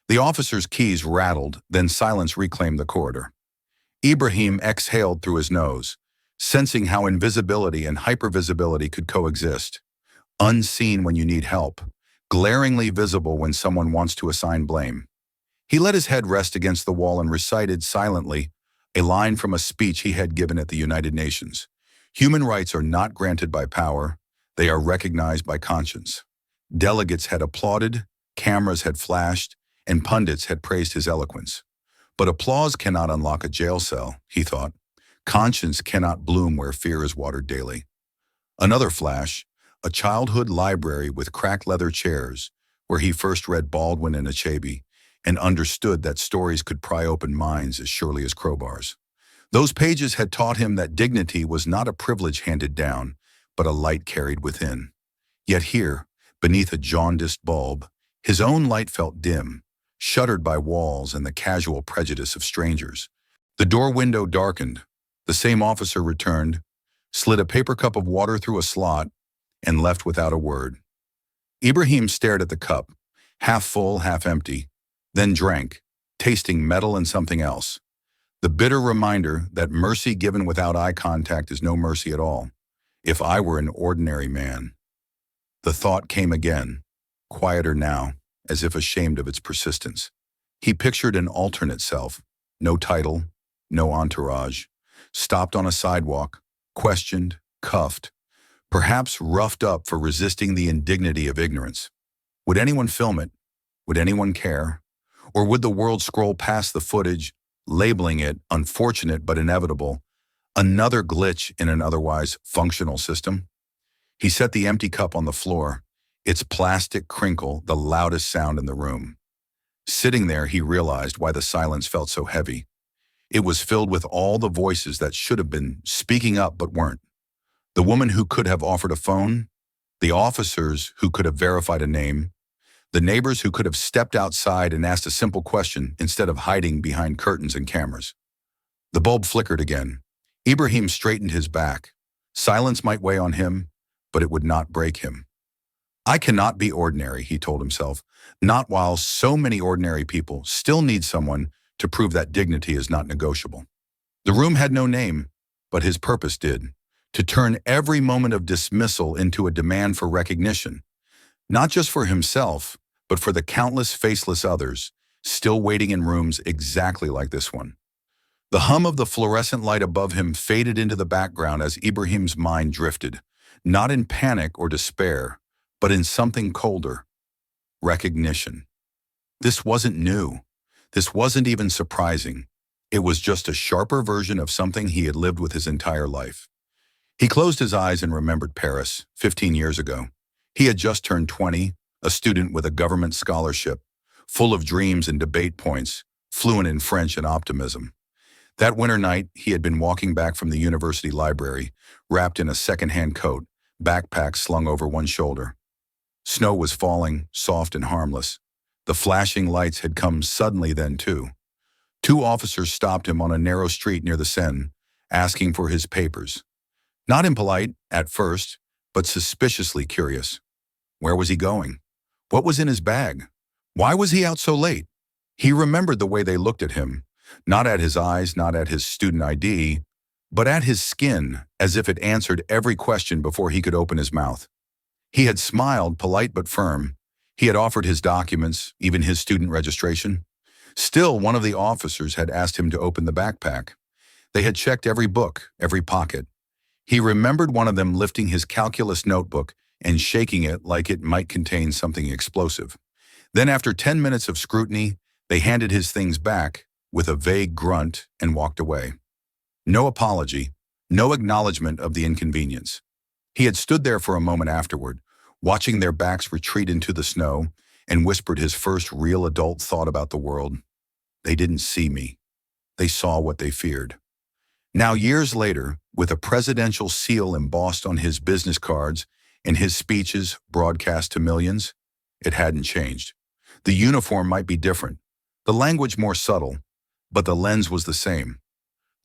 The officer's keys rattled, then silence reclaimed the corridor. Ibrahim exhaled through his nose, sensing how invisibility and hypervisibility could coexist. Unseen when you need help, glaringly visible when someone wants to assign blame. He let his head rest against the wall and recited silently a line from a speech he had given at the United Nations. Human rights are not granted by power, they are recognized by conscience. Delegates had applauded, cameras had flashed, and pundits had praised his eloquence. But applause cannot unlock a jail cell, he thought. Conscience cannot bloom where fear is watered daily. Another flash, a childhood library with cracked leather chairs, where he first read Baldwin and Achebe, and understood that stories could pry open minds as surely as crowbars. Those pages had taught him that dignity was not a privilege handed down, but a light carried within. Yet here, beneath a jaundiced bulb, his own light felt dim, shuttered by walls and the casual prejudice of strangers. The door window darkened. The same officer returned, slid a paper cup of water through a slot, and left without a word. Ibrahim stared at the cup, half full, half empty, then drank, tasting metal and something else. The bitter reminder that mercy given without eye contact is no mercy at all. If I were an ordinary man. The thought came again, quieter now, as if ashamed of its persistence. He pictured an alternate self, no title, no entourage, stopped on a sidewalk, questioned, cuffed, perhaps roughed up for resisting the indignity of ignorance. Would anyone film it? Would anyone care? Or would the world scroll past the footage, labeling it unfortunate but inevitable, another glitch in an otherwise functional system? He set the empty cup on the floor, its plastic crinkle the loudest sound in the room. Sitting there, he realized why the silence felt so heavy. It was filled with all the voices that should have been speaking up but weren't. The woman who could have offered a phone, the officers who could have verified a name, the neighbors who could have stepped outside and asked a simple question instead of hiding behind curtains and cameras. The bulb flickered again. Ibrahim straightened his back. Silence might weigh on him, but it would not break him. I cannot be ordinary, he told himself, not while so many ordinary people still need someone to prove that dignity is not negotiable. The room had no name, but his purpose did, to turn every moment of dismissal into a demand for recognition, not just for himself, but for the countless faceless others still waiting in rooms exactly like this one. The hum of the fluorescent light above him faded into the background as Ibrahim's mind drifted, not in panic or despair, but in something colder: recognition. This wasn't new. This wasn't even surprising. It was just a sharper version of something he had lived with his entire life. He closed his eyes and remembered Paris, 15 years ago. He had just turned 20, a student with a government scholarship, full of dreams and debate points, fluent in French and optimism. That winter night, he had been walking back from the university library, wrapped in a second-hand coat, backpack slung over one shoulder. Snow was falling, soft and harmless. The flashing lights had come suddenly then, too. Two officers stopped him on a narrow street near the Seine, asking for his papers. Not impolite, at first, but suspiciously curious. Where was he going? What was in his bag? Why was he out so late? He remembered the way they looked at him, not at his eyes, not at his student ID, but at his skin, as if it answered every question before he could open his mouth. He had smiled, polite but firm. He had offered his documents, even his student registration. Still, one of the officers had asked him to open the backpack. They had checked every book, every pocket. He remembered one of them lifting his calculus notebook and shaking it like it might contain something explosive. Then, after 10 minutes of scrutiny, they handed his things back with a vague grunt and walked away. No apology, no acknowledgement of the inconvenience. He had stood there for a moment afterward, watching their backs retreat into the snow, and whispered his first real adult thought about the world. They didn't see me. They saw what they feared. Now, years later, with a presidential seal embossed on his business cards and his speeches broadcast to millions, it hadn't changed. The uniform might be different, the language more subtle, but the lens was the same.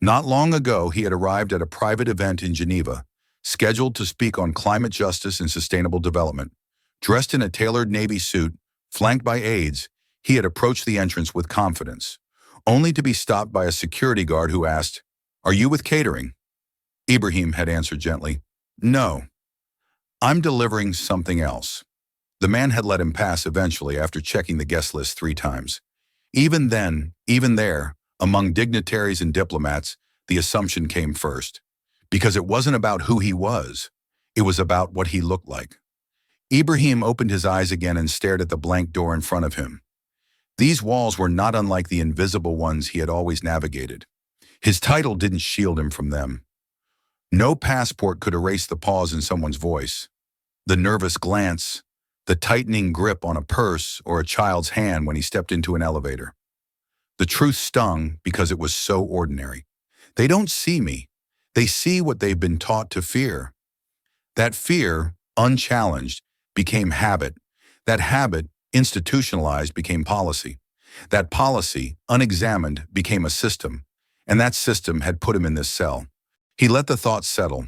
Not long ago, he had arrived at a private event in Geneva, scheduled to speak on climate justice and sustainable development. Dressed in a tailored navy suit, flanked by aides, he had approached the entrance with confidence, only to be stopped by a security guard who asked, "Are you with catering?" Ibrahim had answered gently, "No, I'm delivering something else." The man had let him pass eventually after checking the guest list 3 times. Even then, even there, among dignitaries and diplomats, the assumption came first. Because it wasn't about who he was, it was about what he looked like. Ibrahim opened his eyes again and stared at the blank door in front of him. These walls were not unlike the invisible ones he had always navigated. His title didn't shield him from them. No passport could erase the pause in someone's voice, the nervous glance, the tightening grip on a purse or a child's hand when he stepped into an elevator. The truth stung because it was so ordinary. They don't see me. They see what they've been taught to fear. That fear, unchallenged, became habit. That habit, institutionalized, became policy. That policy, unexamined, became a system. And that system had put him in this cell. He let the thought settle,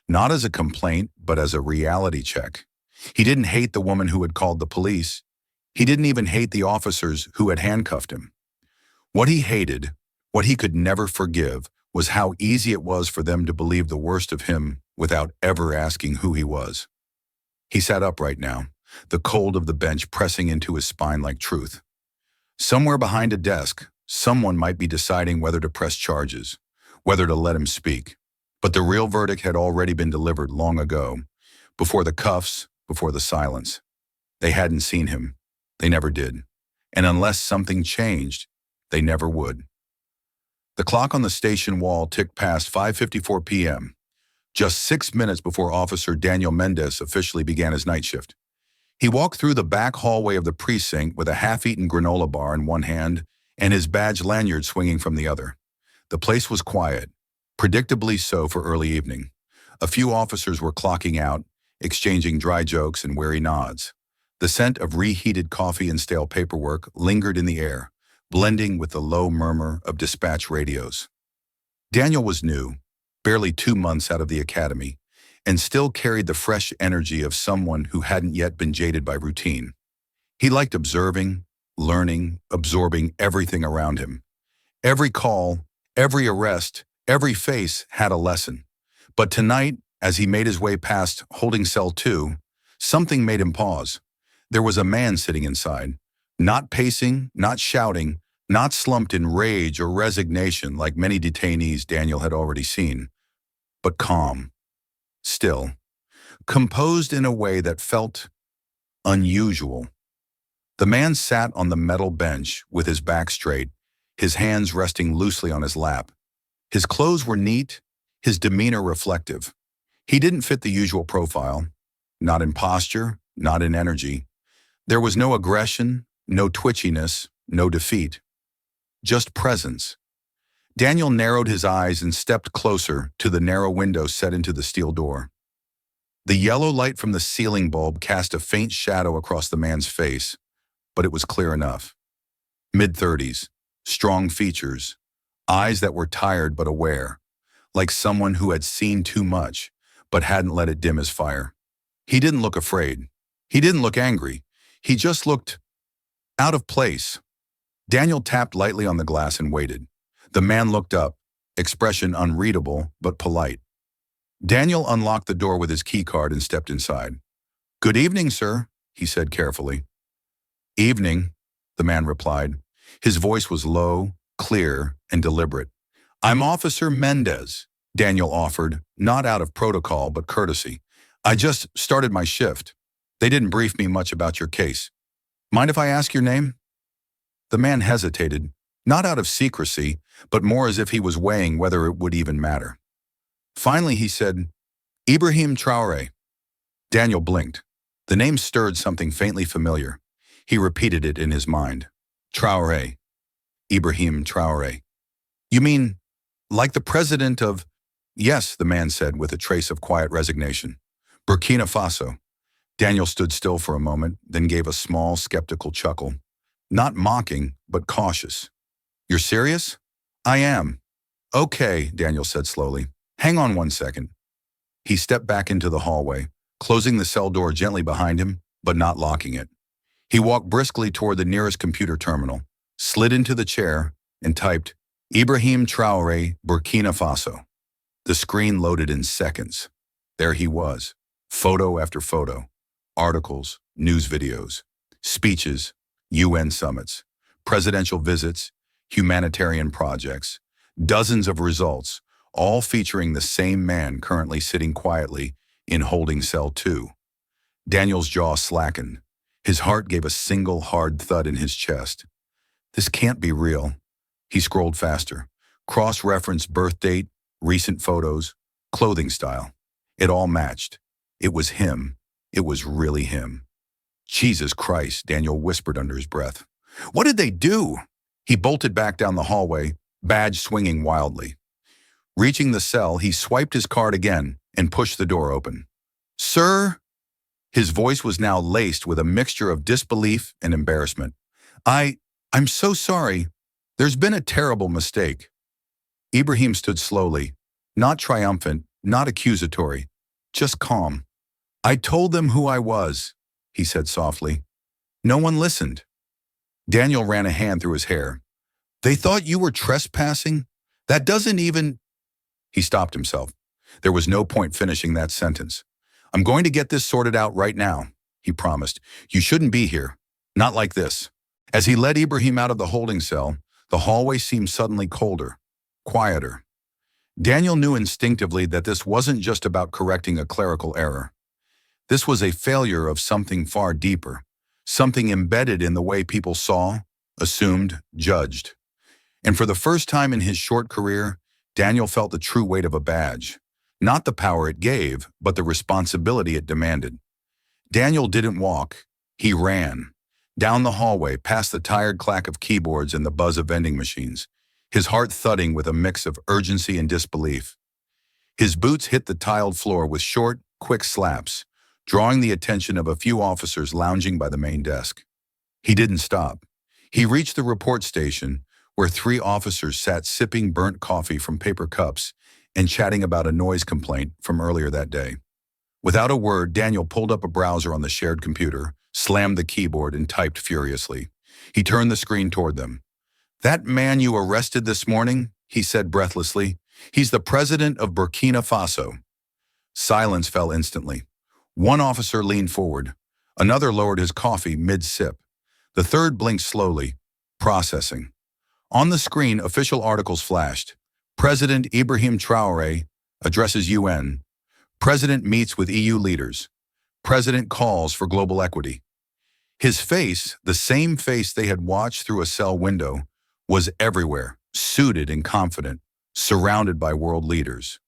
not as a complaint, but as a reality check. He didn't hate the woman who had called the police. He didn't even hate the officers who had handcuffed him. What he hated, what he could never forgive, was how easy it was for them to believe the worst of him without ever asking who he was. He sat upright now, the cold of the bench pressing into his spine like truth. Somewhere behind a desk, someone might be deciding whether to press charges, whether to let him speak. But the real verdict had already been delivered long ago, before the cuffs, before the silence. They hadn't seen him. They never did. And unless something changed, they never would. The clock on the station wall ticked past 5:54 p.m., just 6 minutes before Officer Daniel Mendez officially began his night shift. He walked through the back hallway of the precinct with a half-eaten granola bar in one hand and his badge lanyard swinging from the other. The place was quiet, predictably so for early evening. A few officers were clocking out, exchanging dry jokes and wary nods. The scent of reheated coffee and stale paperwork lingered in the air, blending with the low murmur of dispatch radios. Daniel was new, barely 2 months out of the academy, and still carried the fresh energy of someone who hadn't yet been jaded by routine. He liked observing, learning, absorbing everything around him. Every call, every arrest, every face had a lesson. But tonight, as he made his way past holding cell 2, something made him pause. There was a man sitting inside, not pacing, not shouting, not slumped in rage or resignation like many detainees Daniel had already seen, but calm, still, composed in a way that felt unusual. The man sat on the metal bench with his back straight, his hands resting loosely on his lap. His clothes were neat, his demeanor reflective. He didn't fit the usual profile, not in posture, not in energy. There was no aggression, no twitchiness, no defeat. Just presence. Daniel narrowed his eyes and stepped closer to the narrow window set into the steel door. The yellow light from the ceiling bulb cast a faint shadow across the man's face, but it was clear enough. Mid-30s, strong features, eyes that were tired but aware, like someone who had seen too much but hadn't let it dim his fire. He didn't look afraid. He didn't look angry. He just looked Out of place. Daniel tapped lightly on the glass and waited. The man looked up, expression unreadable but polite. Daniel unlocked the door with his keycard and stepped inside. "Good evening, sir," he said carefully. "Evening," the man replied. His voice was low, clear, and deliberate. "I'm Officer Mendez," Daniel offered, not out of protocol but courtesy. "I just started my shift. They didn't brief me much about your case. Mind if I ask your name?" The man hesitated, not out of secrecy, but more as if he was weighing whether it would even matter. Finally, he said, "Ibrahim Traoré." Daniel blinked. The name stirred something faintly familiar. He repeated it in his mind. Traoré. Ibrahim Traoré. "You mean, like the president of—" "Yes," the man said with a trace of quiet resignation. "Burkina Faso." Daniel stood still for a moment, then gave a small, skeptical chuckle. Not mocking, but cautious. "You're serious?" "I am." "Okay," Daniel said slowly. "Hang on 1 second." He stepped back into the hallway, closing the cell door gently behind him, but not locking it. He walked briskly toward the nearest computer terminal, slid into the chair, and typed, "Ibrahim Traoré, Burkina Faso." The screen loaded in seconds. There he was, photo after photo, articles, news videos, speeches, UN summits, presidential visits, humanitarian projects, dozens of results, all featuring the same man currently sitting quietly in holding cell 2. Daniel's jaw slackened. His heart gave a single hard thud in his chest. This can't be real. He scrolled faster, cross-referenced birth date, recent photos, clothing style. It all matched. It was him. It was really him. "Jesus Christ," Daniel whispered under his breath. "What did they do?" He bolted back down the hallway, badge swinging wildly. Reaching the cell, he swiped his card again and pushed the door open. "Sir?" His voice was now laced with a mixture of disbelief and embarrassment. I'm so sorry. There's been a terrible mistake." Ibrahim stood slowly, not triumphant, not accusatory, just calm. "I told them who I was," he said softly. "No one listened." Daniel ran a hand through his hair. "They thought you were trespassing? That doesn't even—" He stopped himself. There was no point finishing that sentence. "I'm going to get this sorted out right now," he promised. "You shouldn't be here. Not like this." As he led Ibrahim out of the holding cell, the hallway seemed suddenly colder, quieter. Daniel knew instinctively that this wasn't just about correcting a clerical error. This was a failure of something far deeper, something embedded in the way people saw, assumed, judged. And for the first time in his short career, Daniel felt the true weight of a badge. Not the power it gave, but the responsibility it demanded. Daniel didn't walk. He ran. Down the hallway, past the tired clack of keyboards and the buzz of vending machines, his heart thudding with a mix of urgency and disbelief. His boots hit the tiled floor with short, quick slaps, drawing the attention of a few officers lounging by the main desk. He didn't stop. He reached the report station, where 3 officers sat sipping burnt coffee from paper cups and chatting about a noise complaint from earlier that day. Without a word, Daniel pulled up a browser on the shared computer, slammed the keyboard, and typed furiously. He turned the screen toward them. "That man you arrested this morning," he said breathlessly, "he's the president of Burkina Faso." Silence fell instantly. One officer leaned forward. Another lowered his coffee mid-sip. The third blinked slowly, processing. On the screen, official articles flashed. President Ibrahim Traoré addresses UN. President meets with EU leaders. President calls for global equity. His face, the same face they had watched through a cell window, was everywhere, suited and confident, surrounded by world leaders.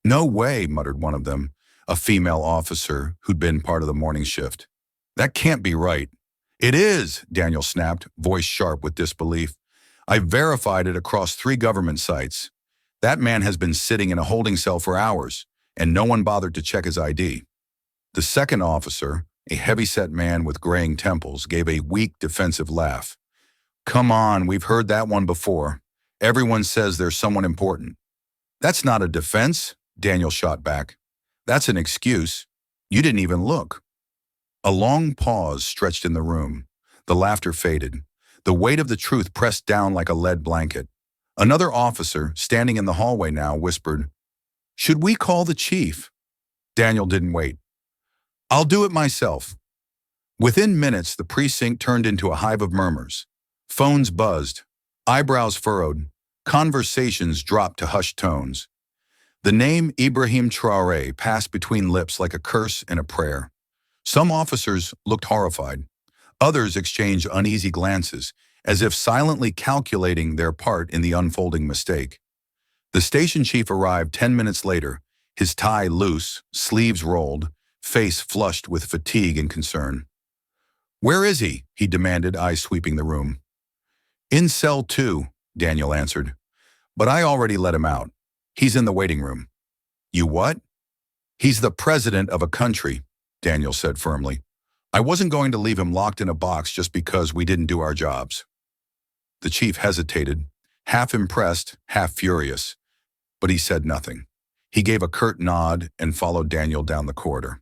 "No way," muttered one of them, a female officer who'd been part of the morning shift. "That can't be right." "It is," Daniel snapped, voice sharp with disbelief. "I verified it across 3 government sites. That man has been sitting in a holding cell for hours, and no one bothered to check his ID." The second officer, a heavy-set man with graying temples, gave a weak, defensive laugh. "Come on, we've heard that one before. Everyone says there's someone important." "That's not a defense," Daniel shot back. "That's an excuse. You didn't even look." A long pause stretched in the room. The laughter faded. The weight of the truth pressed down like a lead blanket. Another officer, standing in the hallway now, whispered, "Should we call the chief?" Daniel didn't wait. "I'll do it myself." Within minutes, the precinct turned into a hive of murmurs. Phones buzzed, eyebrows furrowed, conversations dropped to hushed tones. The name Ibrahim Traoré passed between lips like a curse and a prayer. Some officers looked horrified. Others exchanged uneasy glances, as if silently calculating their part in the unfolding mistake. The station chief arrived 10 minutes later, his tie loose, sleeves rolled, face flushed with fatigue and concern. "Where is he?" he demanded, eyes sweeping the room. "In cell 2, Daniel answered. "But I already let him out. He's in the waiting room." "You what?" "He's the president of a country," Daniel said firmly. "I wasn't going to leave him locked in a box just because we didn't do our jobs." The chief hesitated, half impressed, half furious, but he said nothing. He gave a curt nod and followed Daniel down the corridor.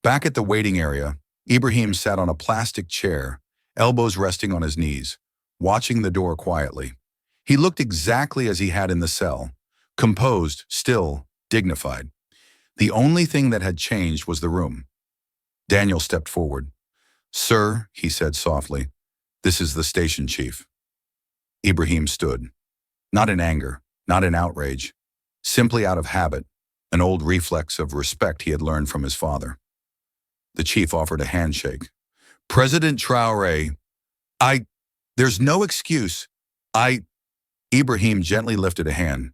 Back at the waiting area, Ibrahim sat on a plastic chair, elbows resting on his knees, watching the door quietly. He looked exactly as he had in the cell, composed, still, dignified. The only thing that had changed was the room. Daniel stepped forward. "Sir," he said softly, "this is the station chief." Ibrahim stood, not in anger, not in outrage, simply out of habit, an old reflex of respect he had learned from his father. The chief offered a handshake. "President Traoré, there's no excuse. Ibrahim gently lifted a hand.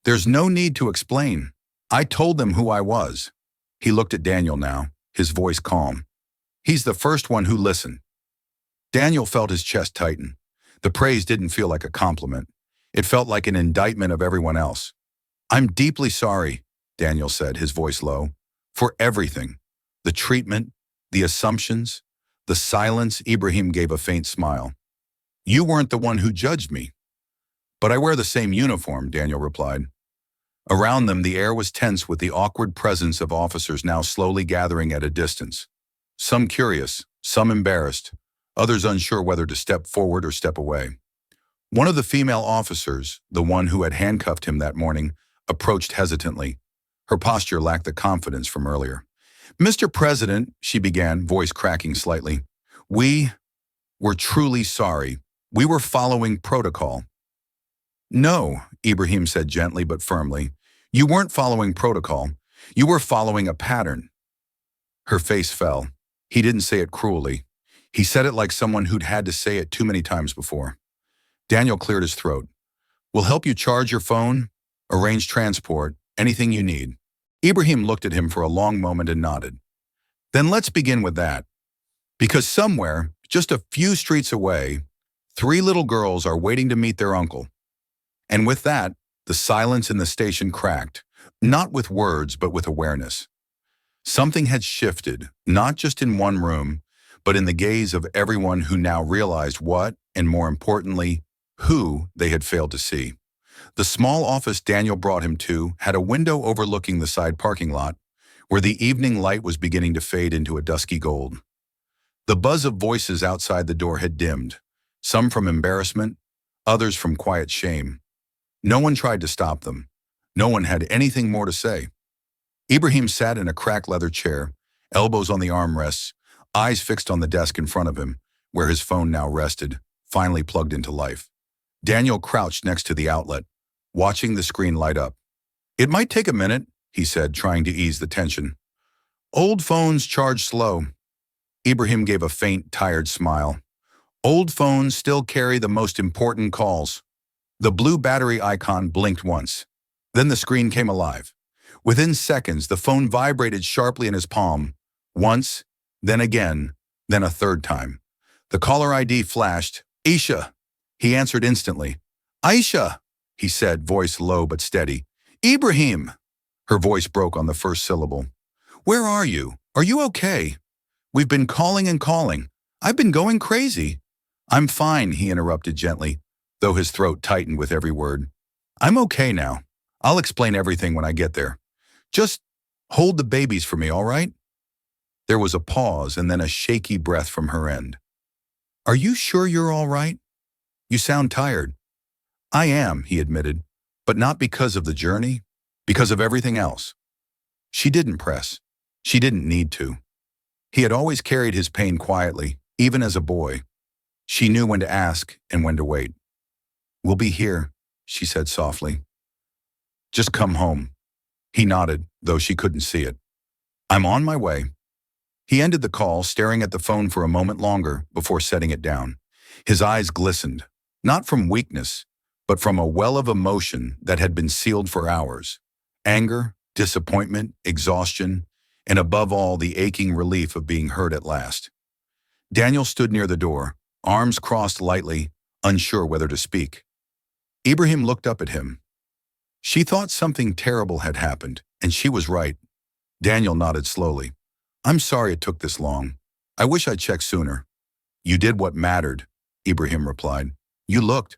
"There's no need to explain. I told them who I was." He looked at Daniel now, his voice calm. "He's the first one who listened." Daniel felt his chest tighten. The praise didn't feel like a compliment. It felt like an indictment of everyone else. "I'm deeply sorry," Daniel said, his voice low, "for everything. The treatment, the assumptions, the silence." Ibrahim gave a faint smile. "You weren't the one who judged me." "But I wear the same uniform," Daniel replied. Around them, the air was tense with the awkward presence of officers now slowly gathering at a distance. Some curious, some embarrassed, others unsure whether to step forward or step away. One of the female officers, the one who had handcuffed him that morning, approached hesitantly. Her posture lacked the confidence from earlier. "Mr. President," she began, voice cracking slightly, "we're truly sorry. We were following protocol." "No," Ibrahim said gently but firmly. "You weren't following protocol. You were following a pattern." Her face fell. He didn't say it cruelly. He said it like someone who'd had to say it too many times before. Daniel cleared his throat. "We'll help you charge your phone, arrange transport, anything you need." Ibrahim looked at him for a long moment and nodded. "Then let's begin with that. Because somewhere, just a few streets away, 3 little girls are waiting to meet their uncle." And with that, the silence in the station cracked, not with words but with awareness. Something had shifted, not just in one room, but in the gaze of everyone who now realized what, and more importantly, who they had failed to see. The small office Daniel brought him to had a window overlooking the side parking lot, where the evening light was beginning to fade into a dusky gold. The buzz of voices outside the door had dimmed, some from embarrassment, others from quiet shame. No one tried to stop them. No one had anything more to say. Ibrahim sat in a cracked leather chair, elbows on the armrests, eyes fixed on the desk in front of him, where his phone now rested, finally plugged into life. Daniel crouched next to the outlet, watching the screen light up. "It might take a minute," he said, trying to ease the tension. "Old phones charge slow." Ibrahim gave a faint, tired smile. "Old phones still carry the most important calls." The blue battery icon blinked once. Then the screen came alive. Within seconds, the phone vibrated sharply in his palm. Once, then again, then a third time. The caller ID flashed. "Aisha." He answered instantly. "Aisha," he said, voice low but steady. "Ibrahim." Her voice broke on the first syllable. "Where are you? Are you okay? We've been calling and calling. I've been going crazy." "I'm fine," he interrupted gently, though his throat tightened with every word. "I'm okay now. I'll explain everything when I get there. Just hold the babies for me, all right?" There was a pause and then a shaky breath from her end. Are you sure you're all right? You sound tired. I am, he admitted, but not because of the journey, because of everything else. She didn't press. She didn't need to. He had always carried his pain quietly, even as a boy. She knew when to ask and when to wait. We'll be here, she said softly. Just come home. He nodded, though she couldn't see it. I'm on my way. He ended the call, staring at the phone for a moment longer before setting it down. His eyes glistened, not from weakness, but from a well of emotion that had been sealed for hours. Anger, disappointment, exhaustion, and above all, the aching relief of being heard at last. Daniel stood near the door, arms crossed lightly, unsure whether to speak. Ibrahim looked up at him. She thought something terrible had happened, and she was right. Daniel nodded slowly. I'm sorry it took this long. I wish I'd checked sooner. You did what mattered, Ibrahim replied. You looked.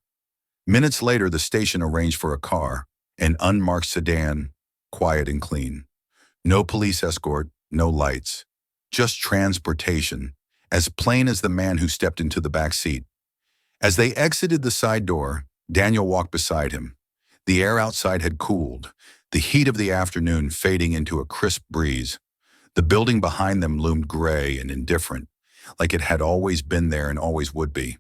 Minutes later, the station arranged for a car, an unmarked sedan, quiet and clean. No police escort, no lights. Just transportation, as plain as the man who stepped into the back seat. As they exited the side door, Daniel walked beside him. The air outside had cooled, the heat of the afternoon fading into a crisp breeze. The building behind them loomed gray and indifferent, like it had always been there and always would be.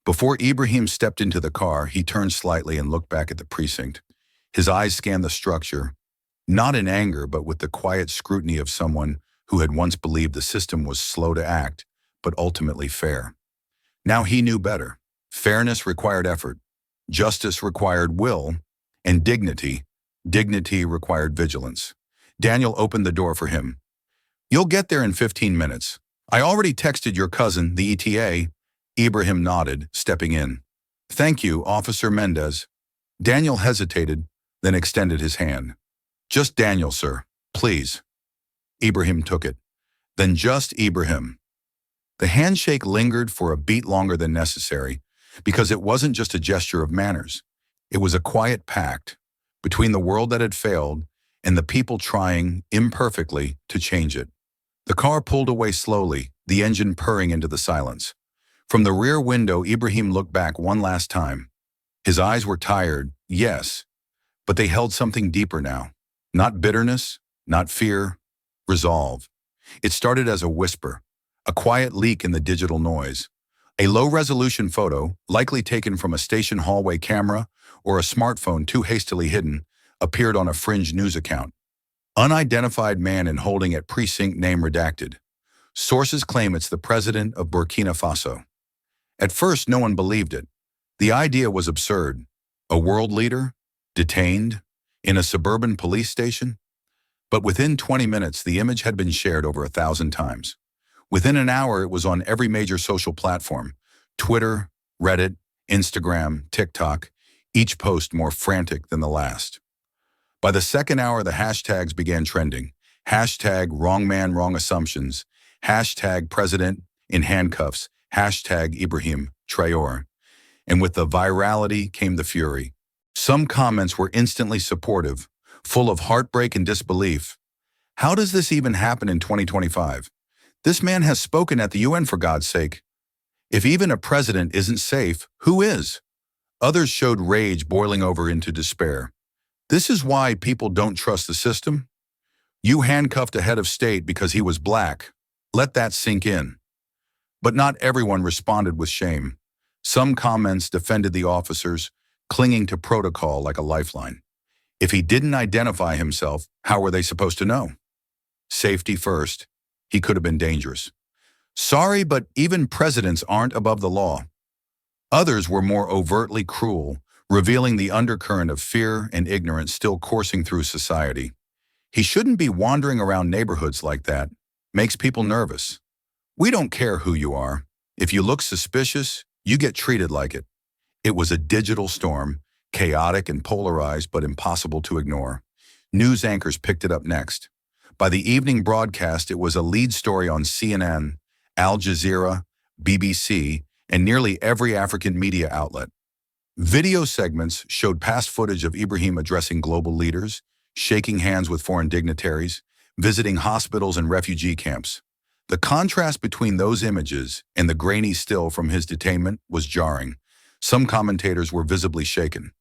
Before Ibrahim stepped into the car, he turned slightly and looked back at the precinct. His eyes scanned the structure, not in anger, but with the quiet scrutiny of someone who had once believed the system was slow to act, but ultimately fair. Now he knew better. Fairness required effort. Justice required will, and dignity required vigilance. Daniel opened the door for him. You'll get there in 15 minutes. I already texted your cousin, the ETA. Ibrahim nodded, stepping in. Thank you, Officer Mendez. Daniel hesitated, then extended his hand. Just Daniel, sir, please. Ibrahim took it. Then just Ibrahim. The handshake lingered for a beat longer than necessary, because it wasn't just a gesture of manners. It was a quiet pact between the world that had failed and the people trying, imperfectly, to change it. The car pulled away slowly, the engine purring into the silence. From the rear window, Ibrahim looked back one last time. His eyes were tired, yes, but they held something deeper now. Not bitterness, not fear, resolve. It started as a whisper, a quiet leak in the digital noise. A low-resolution photo, likely taken from a station hallway camera or a smartphone too hastily hidden, appeared on a fringe news account. Unidentified man and holding at precinct name redacted. Sources claim it's the president of Burkina Faso. At first, no one believed it. The idea was absurd. A world leader, detained, in a suburban police station? But within 20 minutes, the image had been shared over 1,000 times. Within an hour, it was on every major social platform: Twitter, Reddit, Instagram, TikTok, each post more frantic than the last. By the second hour, the hashtags began trending. Hashtag wrong man, wrong assumptions. Hashtag president in handcuffs. Hashtag Ibrahim Traoré. And with the virality came the fury. Some comments were instantly supportive, full of heartbreak and disbelief. How does this even happen in 2025? This man has spoken at the UN, for God's sake. If even a president isn't safe, who is? Others showed rage boiling over into despair. This is why people don't trust the system? You handcuffed a head of state because he was black. Let that sink in. But not everyone responded with shame. Some comments defended the officers, clinging to protocol like a lifeline. If he didn't identify himself, how were they supposed to know? Safety first. He could have been dangerous. Sorry, but even presidents aren't above the law. Others were more overtly cruel, revealing the undercurrent of fear and ignorance still coursing through society. He shouldn't be wandering around neighborhoods like that. Makes people nervous. We don't care who you are. If you look suspicious, you get treated like it. It was a digital storm, chaotic and polarized, but impossible to ignore. News anchors picked it up next. By the evening broadcast, it was a lead story on CNN, Al Jazeera, BBC, and nearly every African media outlet. Video segments showed past footage of Ibrahim addressing global leaders, shaking hands with foreign dignitaries, visiting hospitals and refugee camps. The contrast between those images and the grainy still from his detainment was jarring. Some commentators were visibly shaken.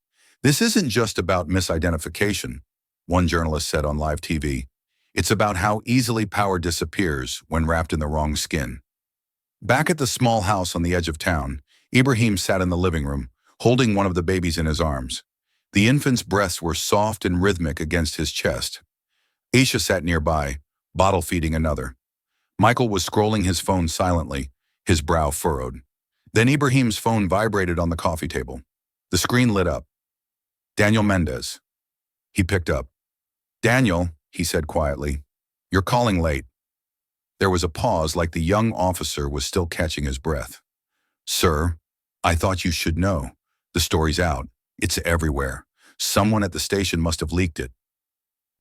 "This isn't just about misidentification," one journalist said on live TV. "It's about how easily power disappears when wrapped in the wrong skin." Back at the small house on the edge of town, Ibrahim sat in the living room, holding one of the babies in his arms. The infant's breasts were soft and rhythmic against his chest. Aisha sat nearby, bottle feeding another. Michael was scrolling his phone silently, his brow furrowed. Then Ibrahim's phone vibrated on the coffee table. The screen lit up. "Daniel Mendez." He picked up. "Daniel," he said quietly, "you're calling late." There was a pause, like the young officer was still catching his breath. "Sir, I thought you should know. The story's out. It's everywhere. Someone at the station must have leaked it."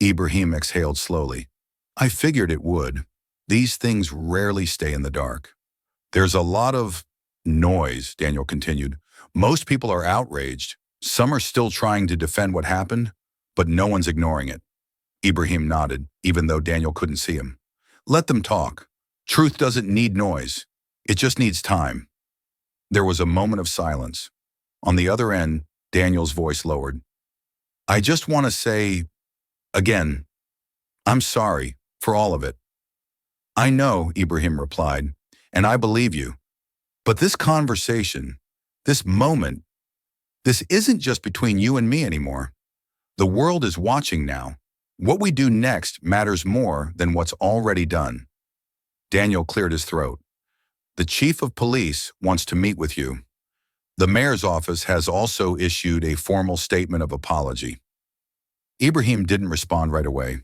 Ibrahim exhaled slowly. "I figured it would. These things rarely stay in the dark." "There's a lot of noise," Daniel continued. "Most people are outraged. Some are still trying to defend what happened, but no one's ignoring it." Ibrahim nodded, even though Daniel couldn't see him. "Let them talk. Truth doesn't need noise. It just needs time." There was a moment of silence. On the other end, Daniel's voice lowered. "I just want to say, again, I'm sorry for all of it." "I know," Ibrahim replied, "and I believe you. But this conversation, this moment, this isn't just between you and me anymore. The world is watching now. What we do next matters more than what's already done." Daniel cleared his throat. "The chief of police wants to meet with you. The mayor's office has also issued a formal statement of apology." Ibrahim didn't respond right away.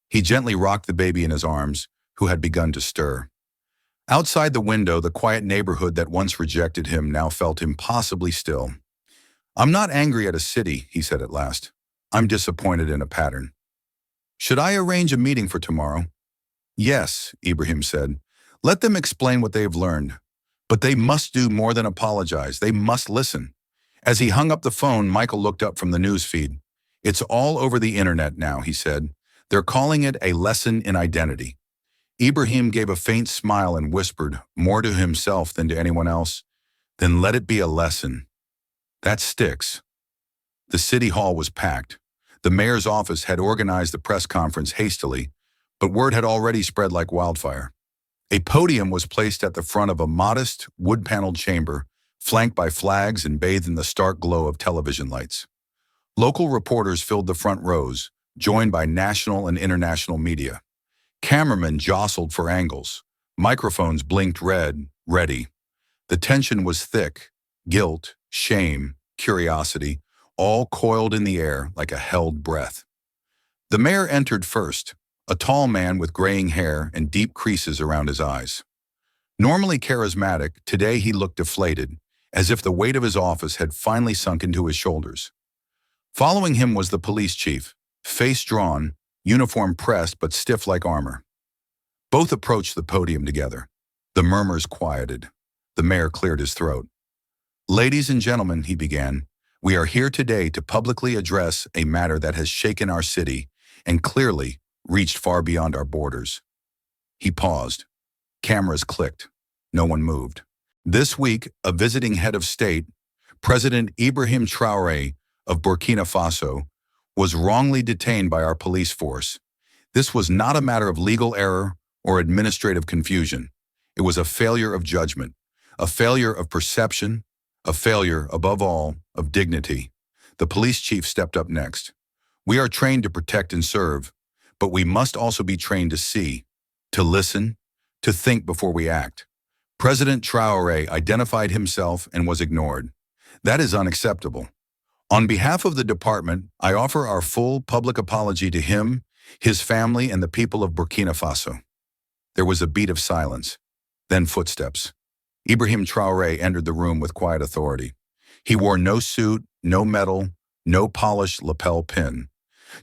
He gently rocked the baby in his arms, who had begun to stir. Outside the window, the quiet neighborhood that once rejected him now felt impossibly still. "I'm not angry at a city," he said at last. "I'm disappointed in a pattern." "Should I arrange a meeting for tomorrow?" "Yes," Ibrahim said. "Let them explain what they have learned. But they must do more than apologize. They must listen." As he hung up the phone, Michael looked up from the news feed. "It's all over the internet now," he said. "They're calling it a lesson in identity." Ibrahim gave a faint smile and whispered, more to himself than to anyone else, "Then let it be a lesson." That sticks. The city hall was packed. The mayor's office had organized the press conference hastily, but word had already spread like wildfire. A podium was placed at the front of a modest, wood-paneled chamber, flanked by flags and bathed in the stark glow of television lights. Local reporters filled the front rows, joined by national and international media. Cameramen jostled for angles. Microphones blinked red, ready. The tension was thick. Guilt, shame, curiosity, all coiled in the air like a held breath. The mayor entered first, a tall man with graying hair and deep creases around his eyes. Normally charismatic, today he looked deflated, as if the weight of his office had finally sunk into his shoulders. Following him was the police chief, face drawn, uniform pressed but stiff like armor. Both approached the podium together. The murmurs quieted. The mayor cleared his throat. "Ladies and gentlemen," he began, "we are here today to publicly address a matter that has shaken our city and clearly reached far beyond our borders." He paused. Cameras clicked. No one moved. This week, a visiting head of state, President Ibrahim Traoré of Burkina Faso, was wrongly detained by our police force. This was not a matter of legal error or administrative confusion. It was a failure of judgment, a failure of perception, a failure, above all, of dignity. The police chief stepped up next. "We are trained to protect and serve, but we must also be trained to see, to listen, to think before we act. President Traoré identified himself and was ignored. That is unacceptable. On behalf of the department, I offer our full public apology to him, his family, and the people of Burkina Faso." There was a beat of silence, then footsteps. Ibrahim Traoré entered the room with quiet authority. He wore no suit, no medal, no polished lapel pin.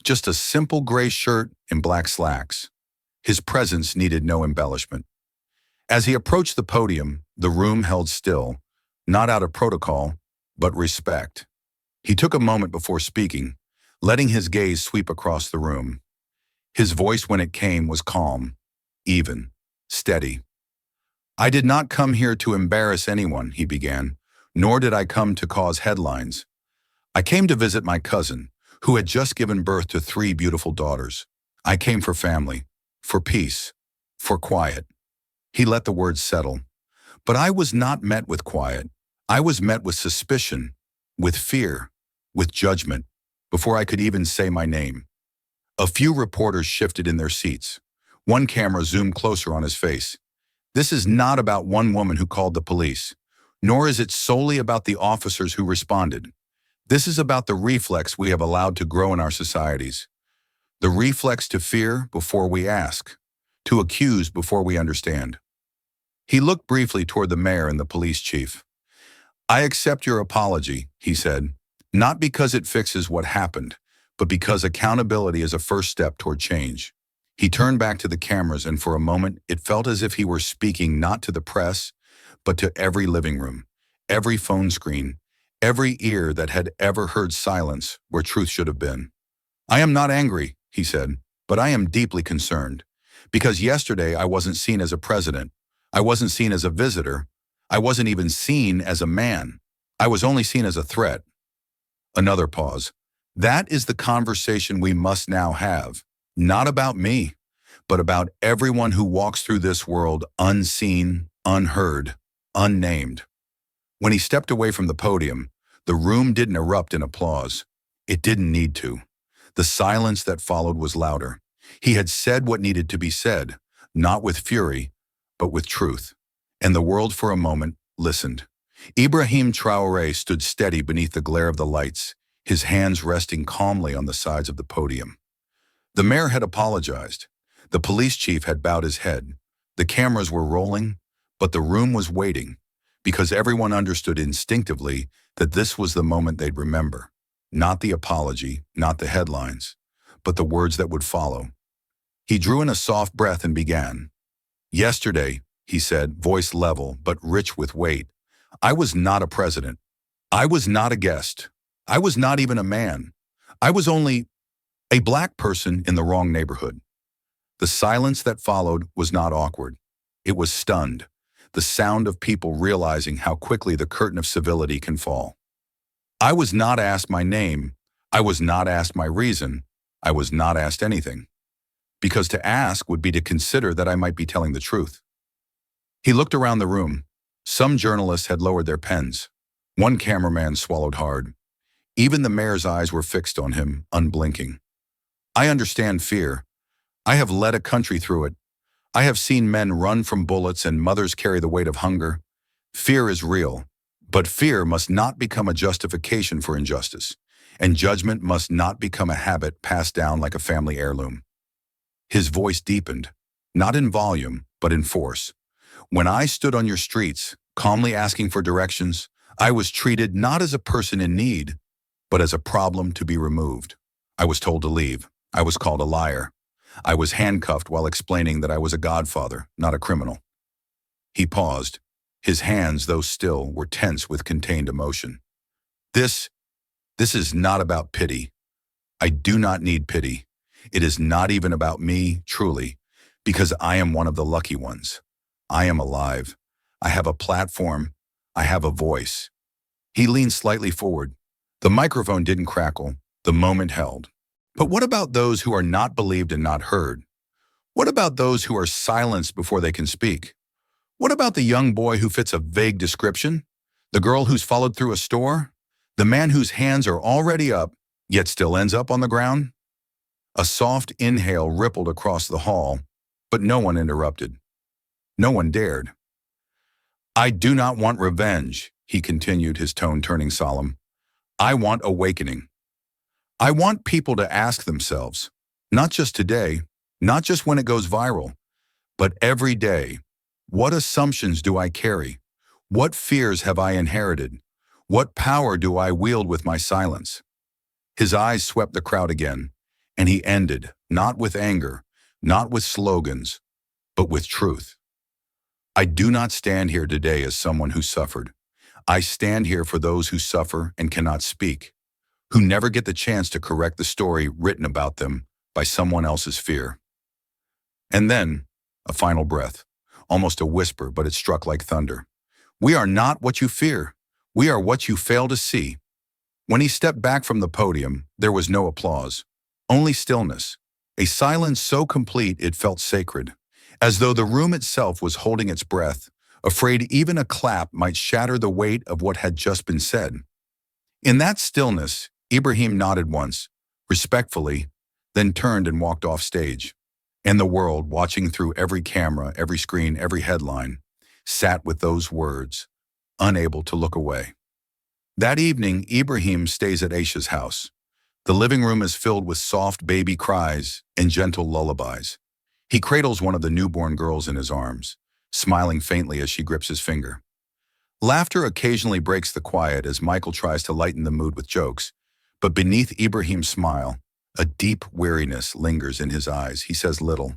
Just a simple gray shirt and black slacks. His presence needed no embellishment. As he approached the podium, the room held still, not out of protocol, but respect. He took a moment before speaking, letting his gaze sweep across the room. His voice, when it came, was calm, even. steady. "I did not come here to embarrass anyone," he began, "nor did I come to cause headlines. I came to visit my cousin, who had just given birth to 3 beautiful daughters. I came for family, for peace, for quiet." He let the words settle. "But I was not met with quiet. I was met with suspicion, with fear, with judgment, before I could even say my name." A few reporters shifted in their seats. One camera zoomed closer on his face. "This is not about one woman who called the police, nor is it solely about the officers who responded. This is about the reflex we have allowed to grow in our societies. The reflex to fear before we ask, to accuse before we understand." He looked briefly toward the mayor and the police chief. "I accept your apology," he said, "not because it fixes what happened, but because accountability is a first step toward change." He turned back to the cameras, and for a moment it felt as if he were speaking not to the press, but to every living room, every phone screen, every ear that had ever heard silence where truth should have been. "I am not angry," he said, "but I am deeply concerned. Because yesterday I wasn't seen as a president. I wasn't seen as a visitor. I wasn't even seen as a man. I was only seen as a threat." Another pause. "That is the conversation we must now have. Not about me, but about everyone who walks through this world unseen, unheard, unnamed." When he stepped away from the podium, the room didn't erupt in applause. It didn't need to. The silence that followed was louder. He had said what needed to be said, not with fury, but with truth. And the world for a moment listened. Ibrahim Traoré stood steady beneath the glare of the lights, his hands resting calmly on the sides of the podium. The mayor had apologized. The police chief had bowed his head. The cameras were rolling, but the room was waiting, because everyone understood instinctively that this was the moment they'd remember. Not the apology, not the headlines, but the words that would follow. He drew in a soft breath and began. "Yesterday," he said, voice level but rich with weight, "I was not a president. I was not a guest. I was not even a man. I was only a black person in the wrong neighborhood." The silence that followed was not awkward. It was stunned, the sound of people realizing how quickly the curtain of civility can fall. "I was not asked my name. I was not asked my reason. I was not asked anything. Because to ask would be to consider that I might be telling the truth." He looked around the room. Some journalists had lowered their pens. One cameraman swallowed hard. Even the mayor's eyes were fixed on him, unblinking. "I understand fear. I have led a country through it. I have seen men run from bullets and mothers carry the weight of hunger. Fear is real, but fear must not become a justification for injustice, and judgment must not become a habit passed down like a family heirloom." His voice deepened, not in volume, but in force. "When I stood on your streets, calmly asking for directions, I was treated not as a person in need, but as a problem to be removed. I was told to leave. I was called a liar. I was handcuffed while explaining that I was a godfather, not a criminal." He paused. His hands, though still, were tense with contained emotion. This is not about pity. I do not need pity. It is not even about me, truly, because I am one of the lucky ones. I am alive. I have a platform. I have a voice." He leaned slightly forward. The microphone didn't crackle. The moment held. "But what about those who are not believed and not heard? What about those who are silenced before they can speak? What about the young boy who fits a vague description? The girl who's followed through a store? The man whose hands are already up, yet still ends up on the ground?" A soft inhale rippled across the hall, but no one interrupted. No one dared. "I do not want revenge," he continued, his tone turning solemn. "I want awakening. I want people to ask themselves, not just today, not just when it goes viral, but every day, what assumptions do I carry? What fears have I inherited? What power do I wield with my silence?" His eyes swept the crowd again, and he ended, not with anger, not with slogans, but with truth. "I do not stand here today as someone who suffered. I stand here for those who suffer and cannot speak, who never get the chance to correct the story written about them by someone else's fear." And then, a final breath. almost a whisper, but it struck like thunder. "We are not what you fear. We are what you fail to see." When he stepped back from the podium, there was no applause, only stillness, a silence so complete it felt sacred, as though the room itself was holding its breath, afraid even a clap might shatter the weight of what had just been said. In that stillness, Ibrahim nodded once, respectfully, then turned and walked off stage. And the world, watching through every camera, every screen, every headline, sat with those words, unable to look away. That evening, Ibrahim stays at Aisha's house. The living room is filled with soft baby cries and gentle lullabies. He cradles one of the newborn girls in his arms, smiling faintly as she grips his finger. Laughter occasionally breaks the quiet as Michael tries to lighten the mood with jokes, but beneath Ibrahim's smile, a deep weariness lingers in his eyes. He says little.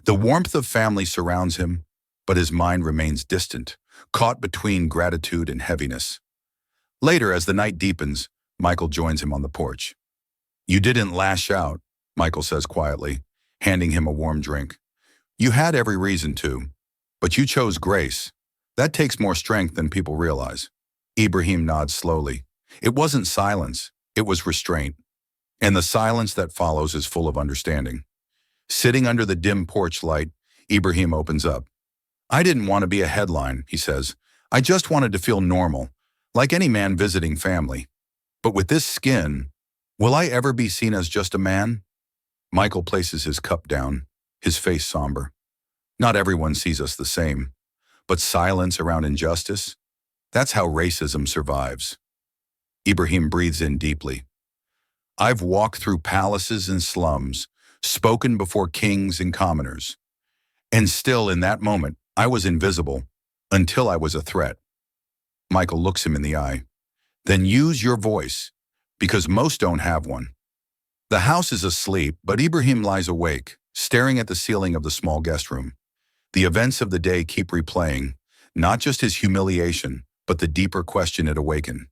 The warmth of family surrounds him, but his mind remains distant, caught between gratitude and heaviness. Later, as the night deepens, Michael joins him on the porch. "You didn't lash out," Michael says quietly, handing him a warm drink. "You had every reason to, but you chose grace. That takes more strength than people realize." Ibrahim nods slowly. It wasn't silence, it was restraint. And the silence that follows is full of understanding. Sitting under the dim porch light, Ibrahim opens up. "I didn't want to be a headline," he says. "I just wanted to feel normal, like any man visiting family. But with this skin, will I ever be seen as just a man?" Michael places his cup down, his face somber. "Not everyone sees us the same. But silence around injustice, that's how racism survives." Ibrahim breathes in deeply. "I've walked through palaces and slums, spoken before kings and commoners. And still in that moment, I was invisible, until I was a threat." Michael looks him in the eye. "Then use your voice, because most don't have one." The house is asleep, but Ibrahim lies awake, staring at the ceiling of the small guest room. The events of the day keep replaying, not just his humiliation, but the deeper question it awakened.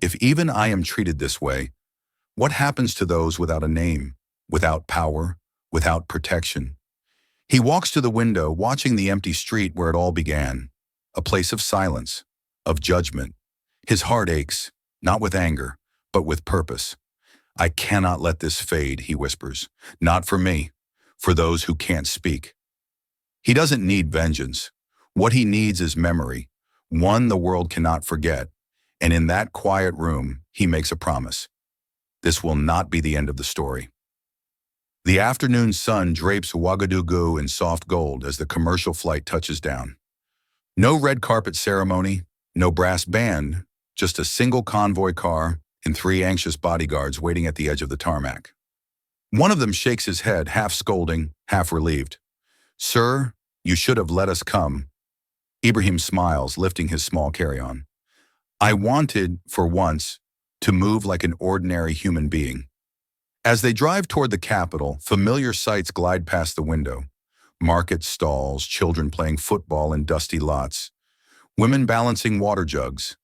If even I am treated this way, what happens to those without a name, without power, without protection? He walks to the window, watching the empty street where it all began, a place of silence, of judgment. His heart aches, not with anger, but with purpose. "I cannot let this fade," he whispers. "Not for me, for those who can't speak." He doesn't need vengeance. What he needs is memory, one the world cannot forget. And in that quiet room, he makes a promise. This will not be the end of the story. The afternoon sun drapes Ouagadougou in soft gold as the commercial flight touches down. No red carpet ceremony, no brass band, just a single convoy car and 3 anxious bodyguards waiting at the edge of the tarmac. One of them shakes his head, half scolding, half relieved. "Sir, you should have let us come." Ibrahim smiles, lifting his small carry-on. "I wanted, for once, to move like an ordinary human being." As they drive toward the capital, familiar sights glide past the window. Market stalls, children playing football in dusty lots, women balancing water jugs.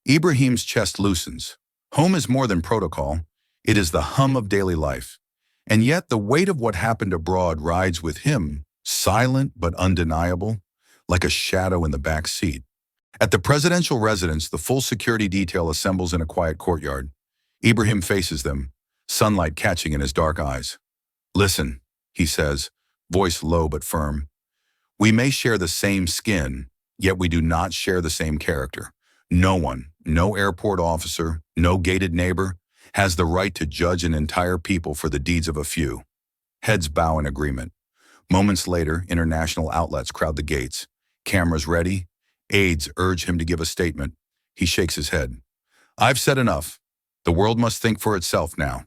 Ibrahim's chest loosens. Home is more than protocol. It is the hum of daily life. And yet the weight of what happened abroad rides with him, silent but undeniable, like a shadow in the back seat. At the presidential residence, the full security detail assembles in a quiet courtyard. Ibrahim faces them, sunlight catching in his dark eyes. "Listen," he says, voice low but firm. "We may share the same skin, yet we do not share the same character. No one, no airport officer, no gated neighbor, has the right to judge an entire people for the deeds of a few." Heads bow in agreement. Moments later, international outlets crowd the gates. Cameras ready. Aides urge him to give a statement. He shakes his head. "I've said enough. The world must think for itself now."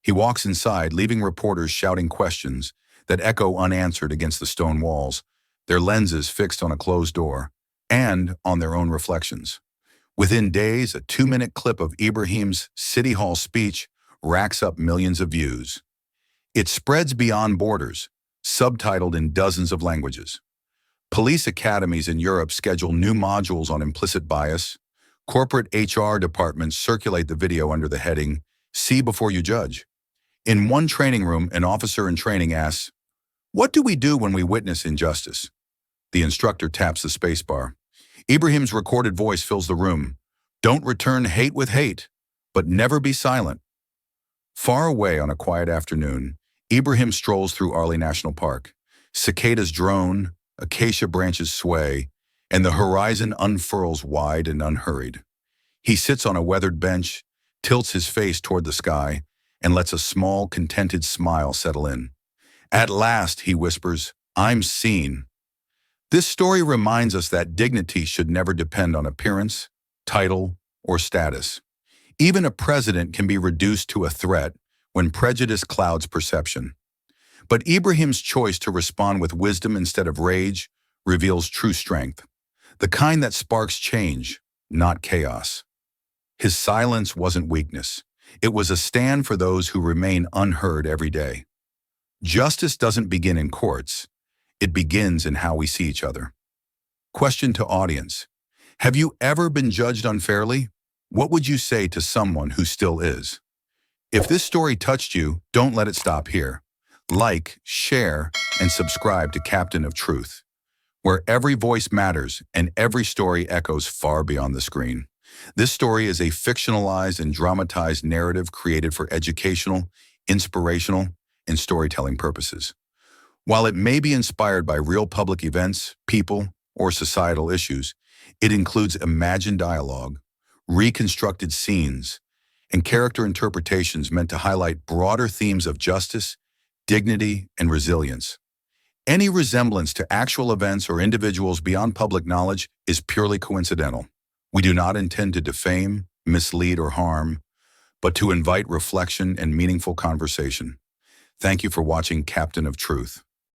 He walks inside, leaving reporters shouting questions that echo unanswered against the stone walls, their lenses fixed on a closed door, and on their own reflections. Within days, a 2-minute clip of Ibrahim's City Hall speech racks up millions of views. It spreads beyond borders, subtitled in dozens of languages. Police academies in Europe schedule new modules on implicit bias. Corporate HR departments circulate the video under the heading, "See before you judge." In one training room, an officer in training asks, "What do we do when we witness injustice?" The instructor taps the spacebar. Ibrahim's recorded voice fills the room. Don't return hate with hate, but never be silent. Far away on a quiet afternoon, Ibrahim strolls through Arley National Park. Cicadas drone, acacia branches sway, and the horizon unfurls wide and unhurried. He sits on a weathered bench, tilts his face toward the sky, and lets a small, contented smile settle in. At last, he whispers, I'm seen. This story reminds us that dignity should never depend on appearance, title, or status. Even a president can be reduced to a threat when prejudice clouds perception. But Ibrahim's choice to respond with wisdom instead of rage reveals true strength, the kind that sparks change, not chaos. His silence wasn't weakness. It was a stand for those who remain unheard every day. Justice doesn't begin in courts. It begins in how we see each other. Question to audience. Have you ever been judged unfairly? What would you say to someone who still is? If this story touched you, don't let it stop here. Like, share, and subscribe to Captain of Truth, where every voice matters and every story echoes far beyond the screen. This story is a fictionalized and dramatized narrative created for educational, inspirational, and storytelling purposes. While it may be inspired by real public events, people, or societal issues, it includes imagined dialogue, reconstructed scenes, and character interpretations meant to highlight broader themes of justice, dignity, and resilience. Any resemblance to actual events or individuals beyond public knowledge is purely coincidental. We do not intend to defame, mislead, or harm, but to invite reflection and meaningful conversation. Thank you for watching Captain of Truth.